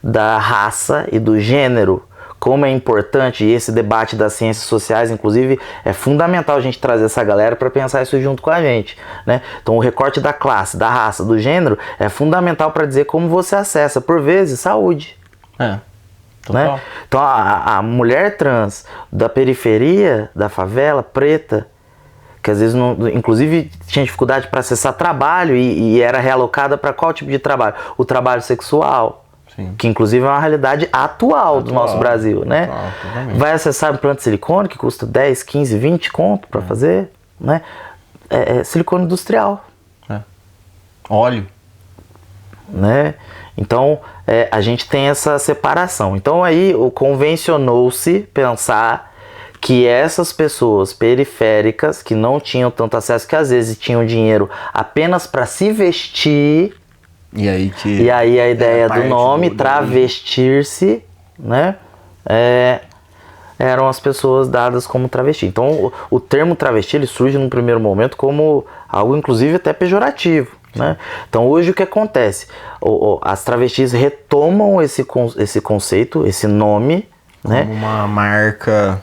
da raça e do gênero. Como é importante, e esse debate das ciências sociais, inclusive, é fundamental a gente trazer essa galera para pensar isso junto com a gente, né? Então o recorte da classe, da raça, do gênero é fundamental para dizer como você acessa, por vezes, saúde. Né? Então a mulher trans da periferia, da favela, preta, que às vezes, inclusive, tinha dificuldade para acessar trabalho e era realocada para qual tipo de trabalho? O trabalho sexual. Sim. Que inclusive é uma realidade atual do nosso Brasil, né? Vai acessar implante de silicone que custa 10, 15, 20 conto para fazer, né? É silicone industrial. Óleo. Né? Então, a gente tem essa separação. Então aí convencionou-se pensar que essas pessoas periféricas que não tinham tanto acesso, que às vezes tinham dinheiro apenas para se vestir... E aí a ideia do nome, travestir-se, né? Eram as pessoas dadas como travesti. Então o termo travesti ele surge num primeiro momento como algo inclusive até pejorativo, né? Então hoje o que acontece? As travestis retomam esse conceito, esse nome, como, né? Uma marca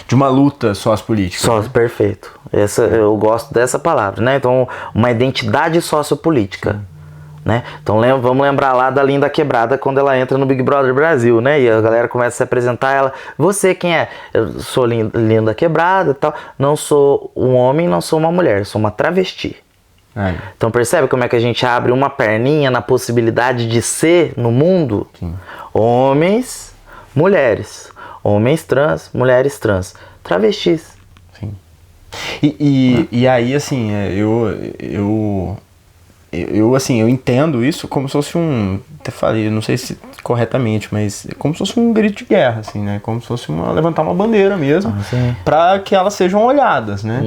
de uma luta sociopolítica. Né? Perfeito. Eu gosto dessa palavra, né? Então, uma identidade sociopolítica. Né? Então vamos lembrar lá da Linda Quebrada quando ela entra no Big Brother Brasil, né? E a galera começa a se apresentar, ela, você quem é? Eu sou Linda Quebrada e tal, não sou um homem, não sou uma mulher, sou uma travesti. Então percebe como é que a gente abre uma perninha na possibilidade de ser no mundo? Sim. Homens, mulheres. Homens trans, mulheres trans, travestis. Sim. E aí, assim, eu assim, eu entendo isso como se fosse até falei, não sei se corretamente, mas como se fosse um grito de guerra, assim, né? Como se fosse levantar uma bandeira mesmo, para que elas sejam olhadas, né?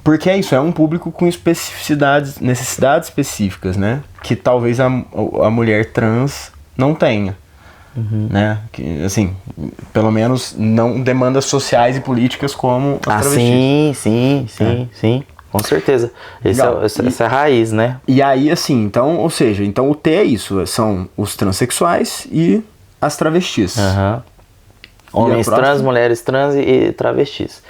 Porque é isso, é um público com especificidades, necessidades específicas, né? Que talvez a mulher trans não tenha. Né? Que, assim, pelo menos não demandas sociais e políticas como as travestis. Sim. Com certeza. Essa é a raiz, né? E aí, assim, então o T é isso, são os transexuais e as travestis. Homens trans, mulheres trans e travestis.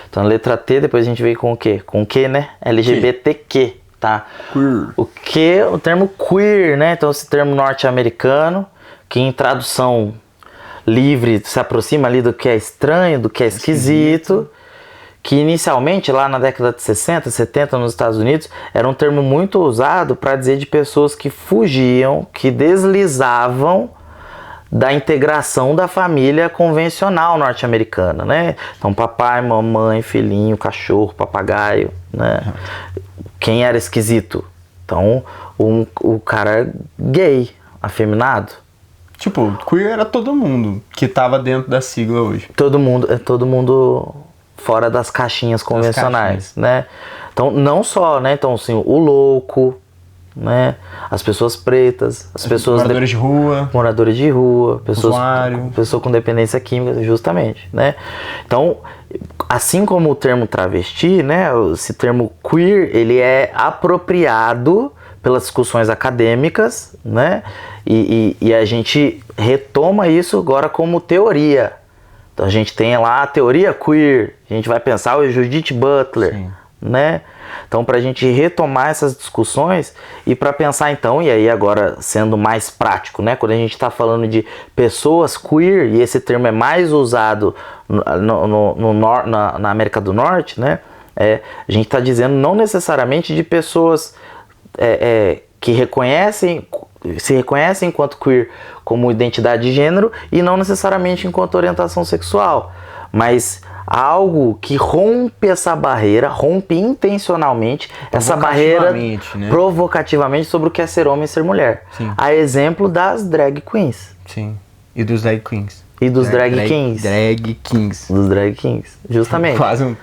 Então, a letra T, depois a gente veio com o quê? Com o Q, né? LGBTQ, tá? Queer. O Q, o termo queer, né? Então, esse termo norte-americano, que em tradução livre se aproxima ali do que é estranho, do que é esquisito. Que inicialmente, lá na década de 60, 70 nos Estados Unidos, era um termo muito usado para dizer de pessoas que fugiam, que deslizavam da integração da família convencional norte-americana, né? Então, papai, mamãe, filhinho, cachorro, papagaio, né? Quem era esquisito? Então, o cara gay, afeminado. Tipo, queer era todo mundo que tava dentro da sigla hoje. Todo mundo fora das caixinhas convencionais, né? Então, não só, né? Então, assim, o louco, né? As pessoas pretas, as pessoas... Moradores de rua, pessoa com dependência química, justamente, né? Então, assim como o termo travesti, né? Esse termo queer, ele é apropriado pelas discussões acadêmicas, né? E a gente retoma isso agora como teoria. Então a gente tem lá a teoria queer, a gente vai pensar o Judith Butler, né? Então, para a gente retomar essas discussões e para pensar então, e aí agora sendo mais prático, né? Quando a gente está falando de pessoas queer, e esse termo é mais usado na América do Norte, né? A gente está dizendo não necessariamente de pessoas que se reconhecem enquanto queer como identidade de gênero e não necessariamente enquanto orientação sexual, mas algo que rompe essa barreira, rompe intencionalmente essa barreira, né? Provocativamente sobre o que é ser homem e ser mulher. Sim. A exemplo das drag queens. Sim. E dos drag queens. E dos drag kings. Drag kings. Dos drag kings, justamente. Quase um...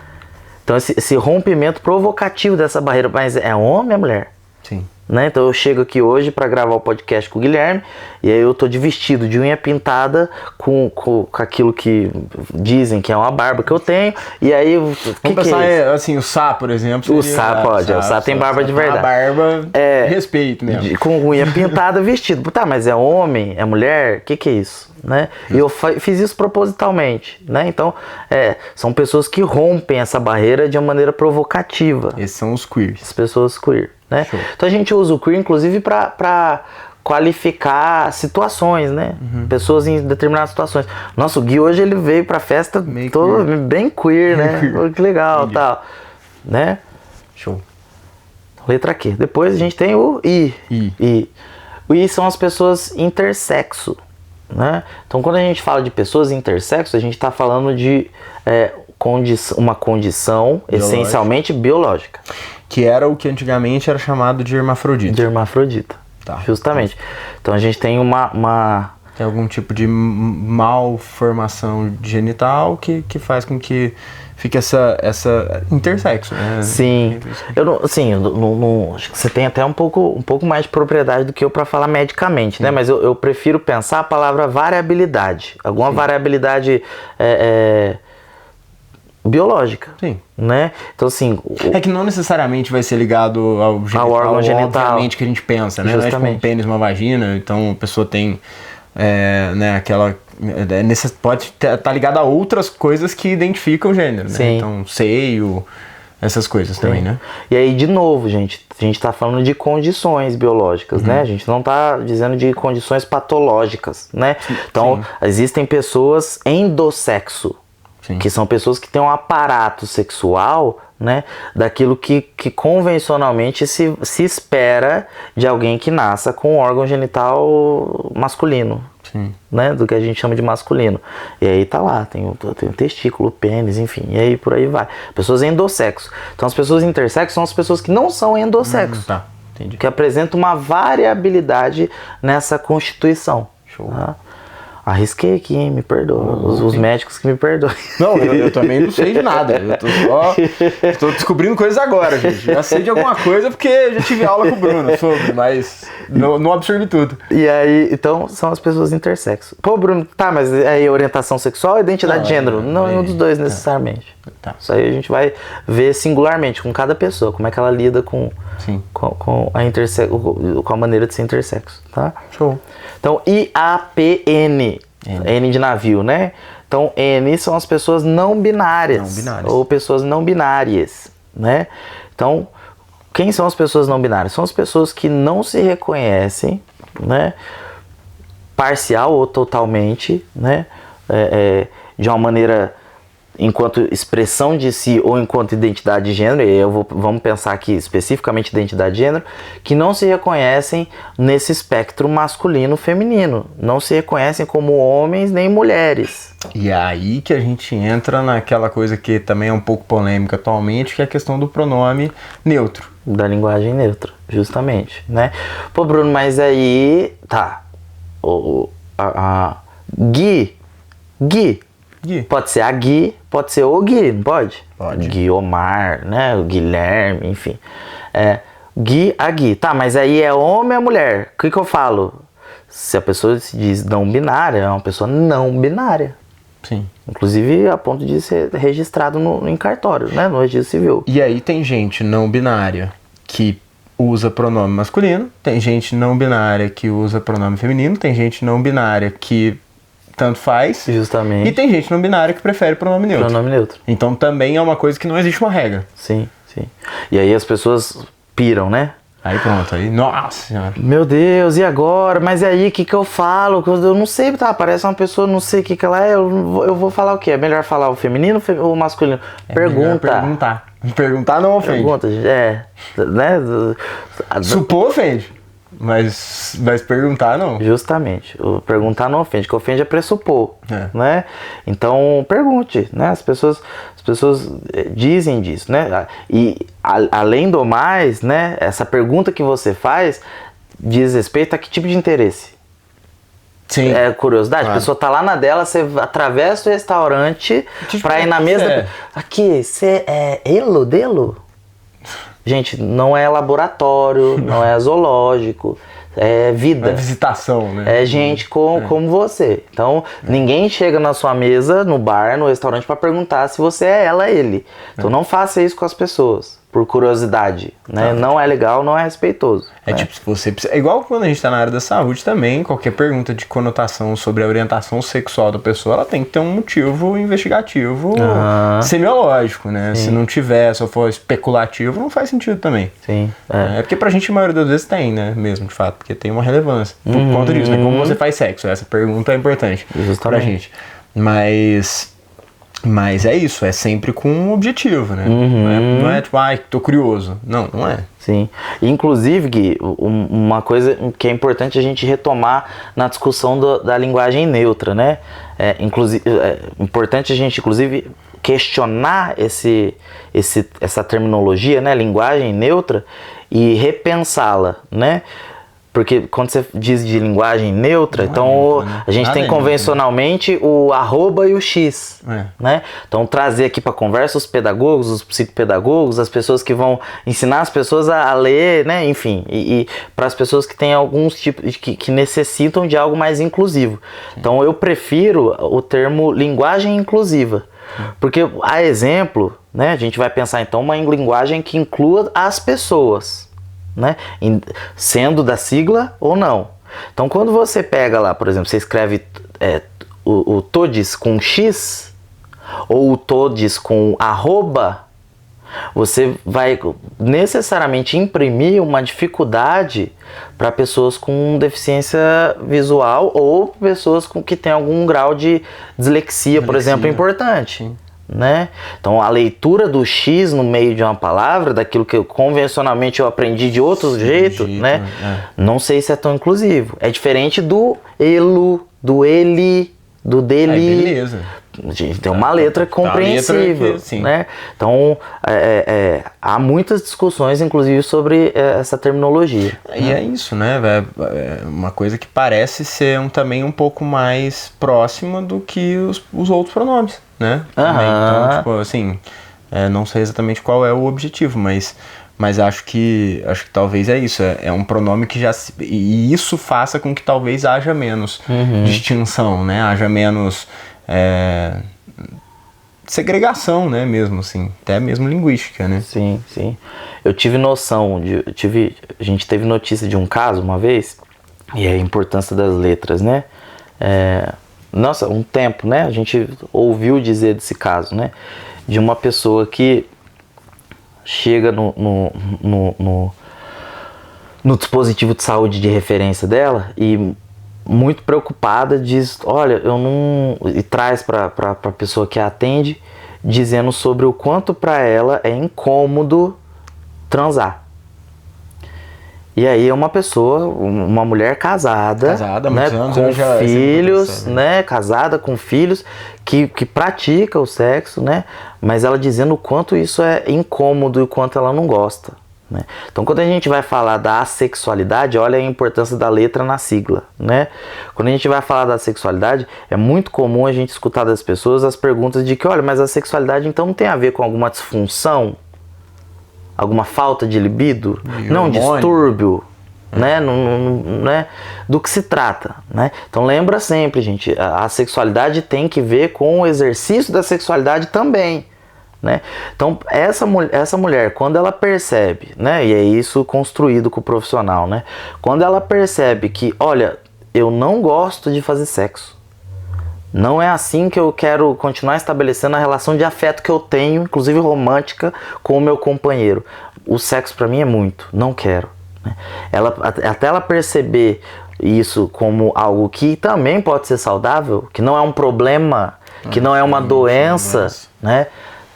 Então esse rompimento provocativo dessa barreira, mas é homem ou é mulher? Sim. Né? Então eu chego aqui hoje para gravar o podcast com o Guilherme e aí eu tô de vestido de unha pintada com aquilo que dizem que é uma barba que eu tenho, e aí Vamos pensar, assim, o Sá, por exemplo. O Sá pode, o Sá tem barba de verdade. A barba, respeito mesmo. Com unha pintada, vestido. Tá, mas é homem, é mulher? O que é isso? Né? E eu fiz isso propositalmente, né? Então, são pessoas que rompem essa barreira de uma maneira provocativa. Esses são os queers. As pessoas queer, né? Então a gente usa o queer, inclusive, para qualificar situações, né? Pessoas em determinadas situações. Nossa, o Gui hoje ele veio pra festa todo bem queer, né? Queer. Que legal, tal, né? Show. Letra Q. Depois a gente tem o I. O I são as pessoas intersexo, né? Então, quando a gente fala de pessoas intersexo, a gente está falando de uma condição essencialmente biológica. Que era o que antigamente era chamado de hermafrodita. De hermafrodita, tá. Justamente. Então, a gente tem tem algum tipo de malformação genital que faz com que fique essa intersexo, né? Sim. Acho que você tem até um pouco mais de propriedade do que eu para falar medicamente, né? Mas eu prefiro pensar a palavra variabilidade. Alguma variabilidade biológica. Sim. Né? Então, assim... É que não necessariamente vai ser ligado ao órgão genital. Obviamente, que a gente pensa, né? Justamente. Não é tipo um pênis, uma vagina, então a pessoa tem... né, aquela... pode estar ligado a outras coisas que identificam o gênero, né? Sim. Então, seio, essas coisas também, né? E aí, de novo, gente, a gente está falando de condições biológicas, né? A gente não está dizendo de condições patológicas, né? Então, existem pessoas endossexo, que são pessoas que têm um aparato sexual, né, daquilo que convencionalmente se espera de alguém que nasça com um órgão genital masculino. Sim. Né, do que a gente chama de masculino. E aí tá lá, tem o testículo, o pênis, enfim, e aí por aí vai. Pessoas endossexo. Então as pessoas intersexo são as pessoas que não são endossexo. Tá. Entendi. Que apresenta uma variabilidade nessa constituição. Show. Tá? Arrisquei aqui, hein? Me perdoa. Os médicos que me perdoem. Não, eu também não sei de nada. Eu tô descobrindo coisas agora, gente. Já sei de alguma coisa porque já tive aula com o Bruno sobre, mas não absorvi tudo. E aí, então, são as pessoas intersexo. Pô, Bruno, tá, mas aí orientação sexual ou identidade de gênero? Não, nenhum dos dois necessariamente. Tá. Isso aí a gente vai ver singularmente com cada pessoa, como é que ela lida com a maneira de ser intersexo, tá? Show. Então, IAPN, N de navio, né? Então, N são as pessoas não binárias. Ou pessoas não binárias, né? Então, quem são as pessoas não binárias? São as pessoas que não se reconhecem, né? Parcial ou totalmente, né? De uma maneira enquanto expressão de si ou enquanto identidade de gênero, e vamos pensar aqui especificamente identidade de gênero, que não se reconhecem nesse espectro masculino-feminino, não se reconhecem como homens nem mulheres. E é aí que a gente entra naquela coisa que também é um pouco polêmica atualmente, que é a questão do pronome neutro. Da linguagem neutra, justamente, né? Pô, Bruno, mas aí, tá, Gui, pode ser a Gui, pode ser o Gui, não pode? Pode. Guiomar, né? O Guilherme, enfim. Gui, a Gui. Tá, mas aí é homem ou mulher? O que eu falo? Se a pessoa se diz não binária, é uma pessoa não binária. Sim. Inclusive a ponto de ser registrado em cartório, né? No registro civil. E aí tem gente não binária que usa pronome masculino, tem gente não binária que usa pronome feminino, tem gente não binária que tanto faz. Justamente. E tem gente não binária que prefere pronome neutro. Pronome neutro. Então também é uma coisa que não existe uma regra. Sim, sim. E aí as pessoas piram, né? Aí pronto, aí, nossa senhora. Meu Deus, e agora? Mas e aí, o que eu falo? Eu não sei, tá? Parece uma pessoa, não sei o que ela é, eu vou falar o quê? É melhor falar o feminino ou o masculino? Pergunta. Perguntar. Perguntar não ofende. Pergunta, né? Supor ofende. Mas perguntar não. Justamente. O perguntar não ofende, o que ofende é pressupor, né? Então, pergunte, né? As pessoas dizem disso, né? E além do mais, né? Essa pergunta que você faz diz respeito a que tipo de interesse? Sim. É curiosidade. Claro. A pessoa tá lá na dela, você atravessa o restaurante pra ir na mesa. Aqui, você é delo? Gente, não é laboratório, não é zoológico, é vida. É visitação, né? É gente como você. Então, ninguém chega na sua mesa, no bar, no restaurante, para perguntar se você é ela, ele. Então, não faça isso com as pessoas, por curiosidade, né? Não é legal, não é respeitoso. Tipo, se você precisa... É igual quando a gente tá na área da saúde também, qualquer pergunta de conotação sobre a orientação sexual da pessoa, ela tem que ter um motivo investigativo semiológico, né? Sim. Se não tiver, se for especulativo, não faz sentido também. Sim. É porque pra gente, a maioria das vezes tem, né? Mesmo, de fato, porque tem uma relevância. Por conta disso, né? Como você faz sexo? Essa pergunta é importante pra gente. Mas é isso, é sempre com um objetivo, né? Não é tipo, tô curioso. Não é. Sim. Inclusive, Gui, uma coisa que é importante a gente retomar na discussão da linguagem neutra, né? É importante a gente, inclusive, questionar essa terminologia, né? Linguagem neutra e repensá-la, né? Porque quando você diz de linguagem neutra, a gente tem convencionalmente o arroba e o x, né? Então trazer aqui para conversa os pedagogos, os psicopedagogos, as pessoas que vão ensinar as pessoas a ler, né? Enfim, e para as pessoas que têm alguns tipos que necessitam de algo mais inclusivo. Então eu prefiro o termo linguagem inclusiva, porque a exemplo, né? A gente vai pensar então uma linguagem que inclua as pessoas, né? Sendo da sigla ou não. Então quando você pega lá, por exemplo, você escreve o todes com x ou o todes com arroba, você vai necessariamente imprimir uma dificuldade para pessoas com deficiência visual ou pessoas que têm algum grau de dislexia, por exemplo, importante. Né? Então a leitura do X no meio de uma palavra, daquilo que convencionalmente eu aprendi de outro jeito, não sei se é tão inclusivo. É diferente do elo, do ele, do dele. Beleza. Tem uma letra compreensível, né? Então, há muitas discussões, inclusive, sobre essa terminologia. E é isso, né? É uma coisa que parece ser também um pouco mais próxima do que os outros pronomes, né? Então, tipo, assim, não sei exatamente qual é o objetivo, mas acho que talvez é isso. É um pronome que e isso faça com que talvez haja menos distinção, né? Haja menos segregação, né? Mesmo assim, até mesmo linguística, né? Sim, sim. Eu tive noção, a gente teve notícia de um caso uma vez, e a importância das letras, né? Nossa, um tempo, né? A gente ouviu dizer desse caso, né? De uma pessoa que chega no dispositivo de saúde de referência dela e muito preocupada diz, olha, eu não... E traz para a pessoa que a atende, dizendo sobre o quanto para ela é incômodo transar. E aí é uma pessoa, uma mulher casada né, com filhos, né, casada com filhos, que pratica o sexo, né, mas ela dizendo o quanto isso é incômodo e o quanto ela não gosta. Né? Então, quando a gente vai falar da assexualidade, olha a importância da letra na sigla. Né? Quando a gente vai falar da sexualidade, é muito comum a gente escutar das pessoas as perguntas de que, olha, mas a sexualidade então não tem a ver com alguma disfunção? Alguma falta de libido? Não, distúrbio, né? Né? Do que se trata, né? Então lembra sempre, gente, a sexualidade tem que ver com o exercício da sexualidade também, né? Então essa mulher, quando ela percebe, né? E é isso construído com o profissional, né? Quando ela percebe que, olha, eu não gosto de fazer sexo, não é assim que eu quero continuar estabelecendo a relação de afeto que eu tenho, inclusive romântica, com o meu companheiro. O sexo para mim é muito, não quero. Até ela perceber isso como algo que também pode ser saudável, que não é um problema, que não é uma doença, né?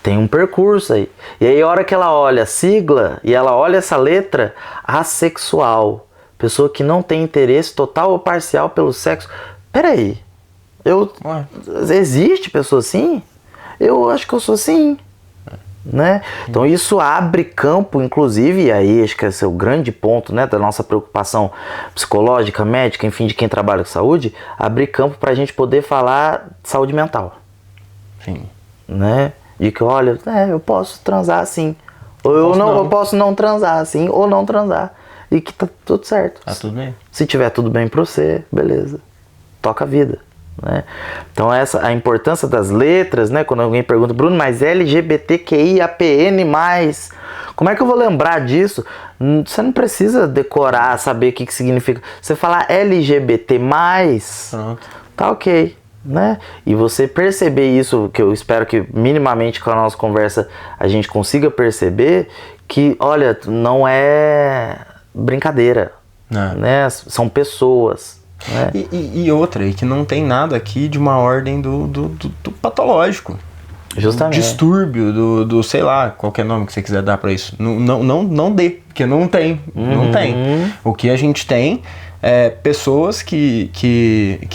Tem um percurso aí. E aí a hora que ela olha a sigla e ela olha essa letra, assexual, pessoa que não tem interesse total ou parcial pelo sexo. Peraí. Existe pessoa assim? Eu acho que eu sou assim, né? Então isso abre campo, inclusive, e aí acho que esse é o grande ponto, né, da nossa preocupação psicológica, médica, enfim, de quem trabalha com saúde, abrir campo para a gente poder falar de saúde mental. Sim. Né? De que, olha, eu posso transar assim, ou eu posso não transar assim, ou não transar, e que tá tudo certo. Tá tudo bem. Se tiver tudo bem pra você, beleza, toca a vida. Né? Então a importância das letras, né? Quando alguém pergunta, Bruno, mas LGBTQIAPN+, como é que eu vou lembrar disso? Você não precisa decorar, saber o que significa. Você falar LGBT+, pronto, tá ok, né? E você perceber isso, que eu espero que minimamente com a nossa conversa a gente consiga perceber, que, olha, não é brincadeira, né? São pessoas. E outra, e que não tem nada aqui de uma ordem do patológico. Justamente. Distúrbio, do sei lá, qualquer nome que você quiser dar pra isso. Não dê, porque não tem. Não tem. O que a gente tem é pessoas que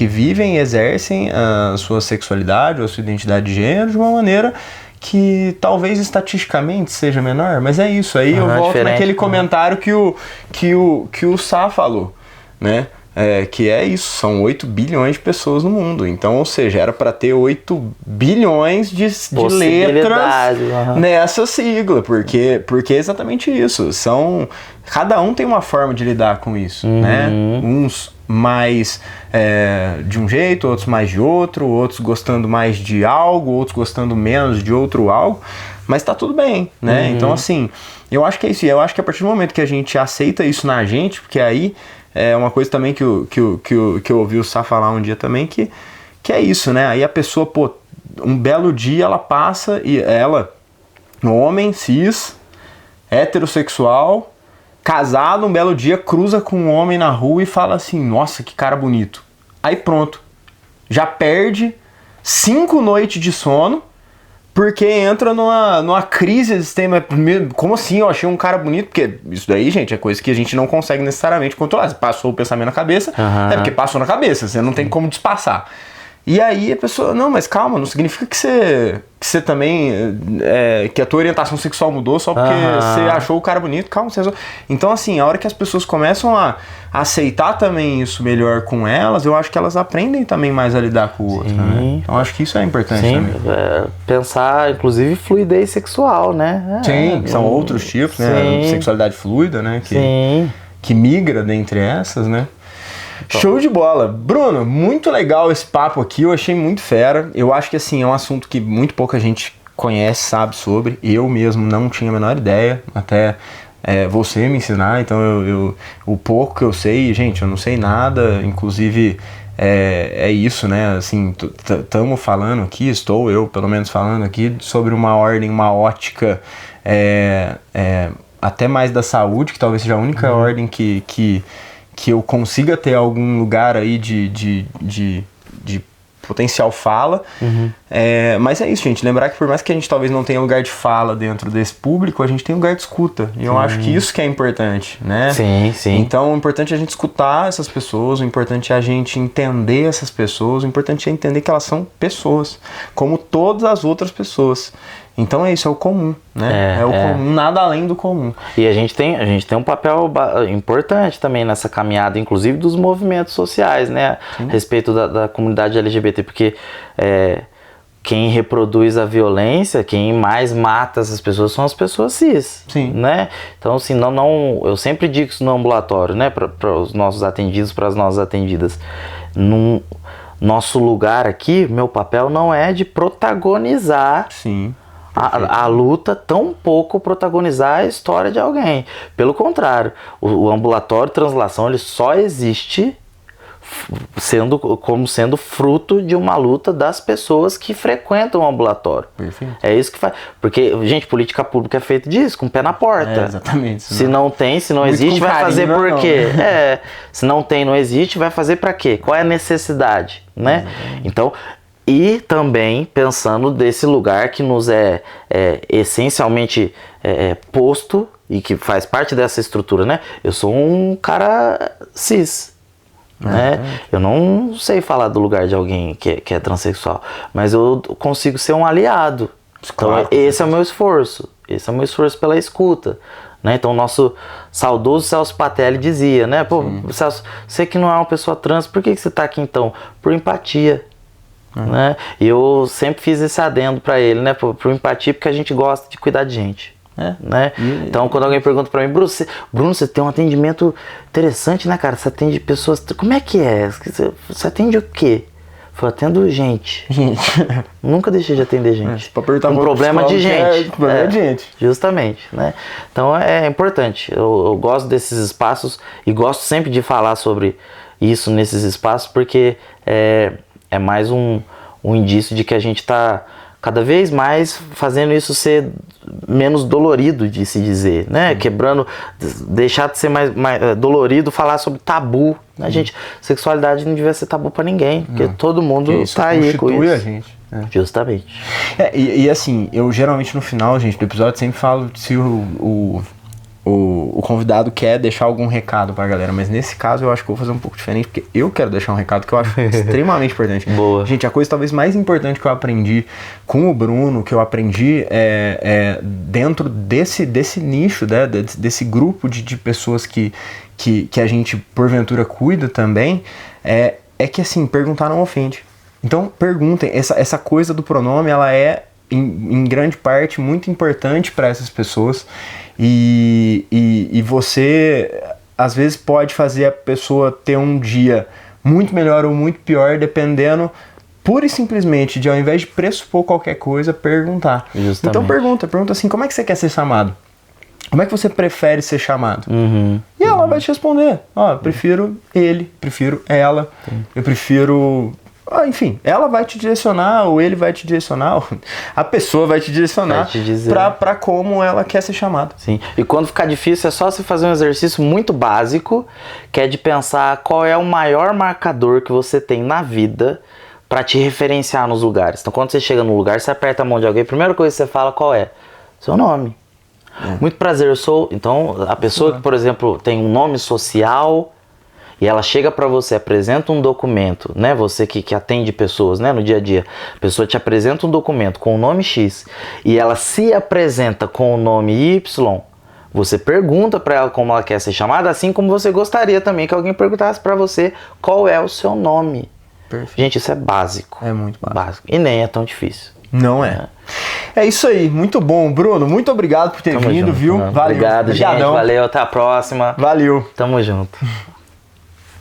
vivem e exercem a sua sexualidade ou a sua identidade de gênero de uma maneira que talvez estatisticamente seja menor, mas é isso. Aí eu volto naquele comentário que o Sá falou, né? Que é isso, são 8 bilhões de pessoas no mundo. Então, ou seja, era para ter 8 bilhões de letras nessa sigla, porque é exatamente isso. Cada um tem uma forma de lidar com isso, né? Uns mais de um jeito, outros mais de outro, outros gostando mais de algo, outros gostando menos de outro algo, mas tá tudo bem, né? Então, assim, eu acho que é isso. Eu acho que a partir do momento que a gente aceita isso na gente, porque aí é uma coisa também que eu ouvi o Sá falar um dia também, que é isso, né? Aí a pessoa, um belo dia ela passa e um homem cis, heterossexual, casado, um belo dia cruza com um homem na rua e fala assim, nossa, que cara bonito. Aí pronto, já perde 5 noites de sono, porque entra numa crise existente. Como assim? Eu achei um cara bonito. Porque isso daí, gente, é coisa que a gente não consegue necessariamente controlar. Se passou o pensamento na cabeça, é porque passou na cabeça. Você não tem como despassar. E aí a pessoa, não, mas calma, não significa que você também, que a tua orientação sexual mudou só porque você achou o cara bonito, calma, você resolve. Então assim, a hora que as pessoas começam a aceitar também isso melhor com elas, eu acho que elas aprendem também mais a lidar com o outro, né? Então acho que isso é importante também. Pensar, inclusive, fluidez sexual, né? Sim, que são outros tipos, né? Sexualidade fluida, né? Que migra dentre essas, né? Show de bola. Bruno, muito legal esse papo aqui, eu achei muito fera. Eu acho que assim, é um assunto que muito pouca gente conhece, sabe sobre. Eu mesmo não tinha a menor ideia, até você me ensinar. Então o pouco que eu sei, gente, eu não sei nada. Inclusive é isso, né? Assim, estamos falando aqui, estou eu pelo menos falando aqui sobre uma ordem, uma ótica até mais da saúde, que talvez seja a única ordem que eu consiga ter algum lugar aí de potencial fala. Mas é isso, gente. Lembrar que por mais que a gente talvez não tenha lugar de fala dentro desse público, a gente tem lugar de escuta. E eu acho que isso que é importante, né? Sim. Então o importante é a gente escutar essas pessoas, o importante é a gente entender essas pessoas, o importante é entender que elas são pessoas, como todas as outras pessoas. Então é isso, é o comum, né? É o comum, nada além do comum. E a gente tem um papel importante também nessa caminhada, inclusive dos movimentos sociais, né? A respeito da comunidade LGBT, porque quem reproduz a violência, quem mais mata essas pessoas são as pessoas cis, né? Então, assim, eu sempre digo isso no ambulatório, né? Para os nossos atendidos, para as nossas atendidas. Nosso lugar aqui, meu papel não é de protagonizar a luta, tão pouco protagonizar a história de alguém. Pelo contrário, o ambulatório de translação ele só existe sendo fruto de uma luta das pessoas que frequentam o ambulatório. Perfeito. É isso que faz. Porque, gente, política pública é feita disso, com o pé na porta. Exatamente. Se não existe, vai fazer por quê? Se não tem, não existe, vai fazer para quê? Qual é a necessidade, né? Então, e também pensando desse lugar que nos é essencialmente posto e que faz parte dessa estrutura, né? Eu sou um cara cis, né? Eu não sei falar do lugar de alguém que é transexual, mas eu consigo ser um aliado. Então esse é o meu esforço. Esse é o meu esforço pela escuta. Né? Então o nosso saudoso Celso Patelli dizia, né? Pô, Celso, você que não é uma pessoa trans, por que você está aqui então? Por empatia. Né? E eu sempre fiz esse adendo para ele, né? Por empatia, porque a gente gosta de cuidar de gente. Né? Então quando alguém pergunta para mim, Bruno, você tem um atendimento interessante, né, cara? Você atende pessoas, como é que é? Você atende o quê? Eu atendo gente. Nunca deixei de atender gente. Um problema de gente. Problema de gente. Justamente, né? Então é importante. Eu gosto desses espaços e gosto sempre de falar sobre isso nesses espaços, porque é mais um indício de que a gente está cada vez mais fazendo isso ser menos dolorido de se dizer, né? Quebrando, deixar de ser mais dolorido, falar sobre tabu. Né? Gente, sexualidade não devia ser tabu para ninguém, porque todo mundo está aí com isso. A gente. Justamente. E assim, eu geralmente no final, gente, do episódio sempre falo se o convidado quer deixar algum recado pra galera, mas nesse caso eu acho que eu vou fazer um pouco diferente, porque eu quero deixar um recado que eu acho extremamente importante. Boa. Gente, a coisa talvez mais importante que eu aprendi com o Bruno, que eu aprendi dentro desse nicho, né, desse grupo de pessoas que a gente porventura cuida também, é que assim, perguntar não ofende. Então perguntem, essa coisa do pronome, ela é em grande parte muito importante para essas pessoas. E você às vezes pode fazer a pessoa ter um dia muito melhor ou muito pior, dependendo pura e simplesmente de, ao invés de pressupor qualquer coisa, perguntar. Justamente. Então pergunta assim, como é que você quer ser chamado? Como é que você prefere ser chamado? E ela vai te responder, eu prefiro ele, prefiro ela, eu prefiro... enfim, ela vai te direcionar, ou ele vai te direcionar, a pessoa vai te direcionar pra como ela quer ser chamada. Sim. E quando ficar difícil, é só você fazer um exercício muito básico, que é de pensar qual é o maior marcador que você tem na vida pra te referenciar nos lugares. Então, quando você chega no lugar, você aperta a mão de alguém, a primeira coisa que você fala qual é? Seu nome. Muito prazer, eu sou... Então, a pessoa que, por exemplo, tem um nome social... e ela chega para você, apresenta um documento, né? Você que atende pessoas, né? No dia a dia, a pessoa te apresenta um documento com o nome X e ela se apresenta com o nome Y, você pergunta para ela como ela quer ser chamada, assim como você gostaria também que alguém perguntasse para você qual é o seu nome. Perfeito. Gente, isso é básico. É muito básico. E nem é tão difícil. Não é. É isso aí, muito bom. Bruno, muito obrigado por ter vindo, junto, viu? mano. Valeu. Obrigado, Obrigadão. gente. Valeu, até a próxima. Valeu. Tamo junto.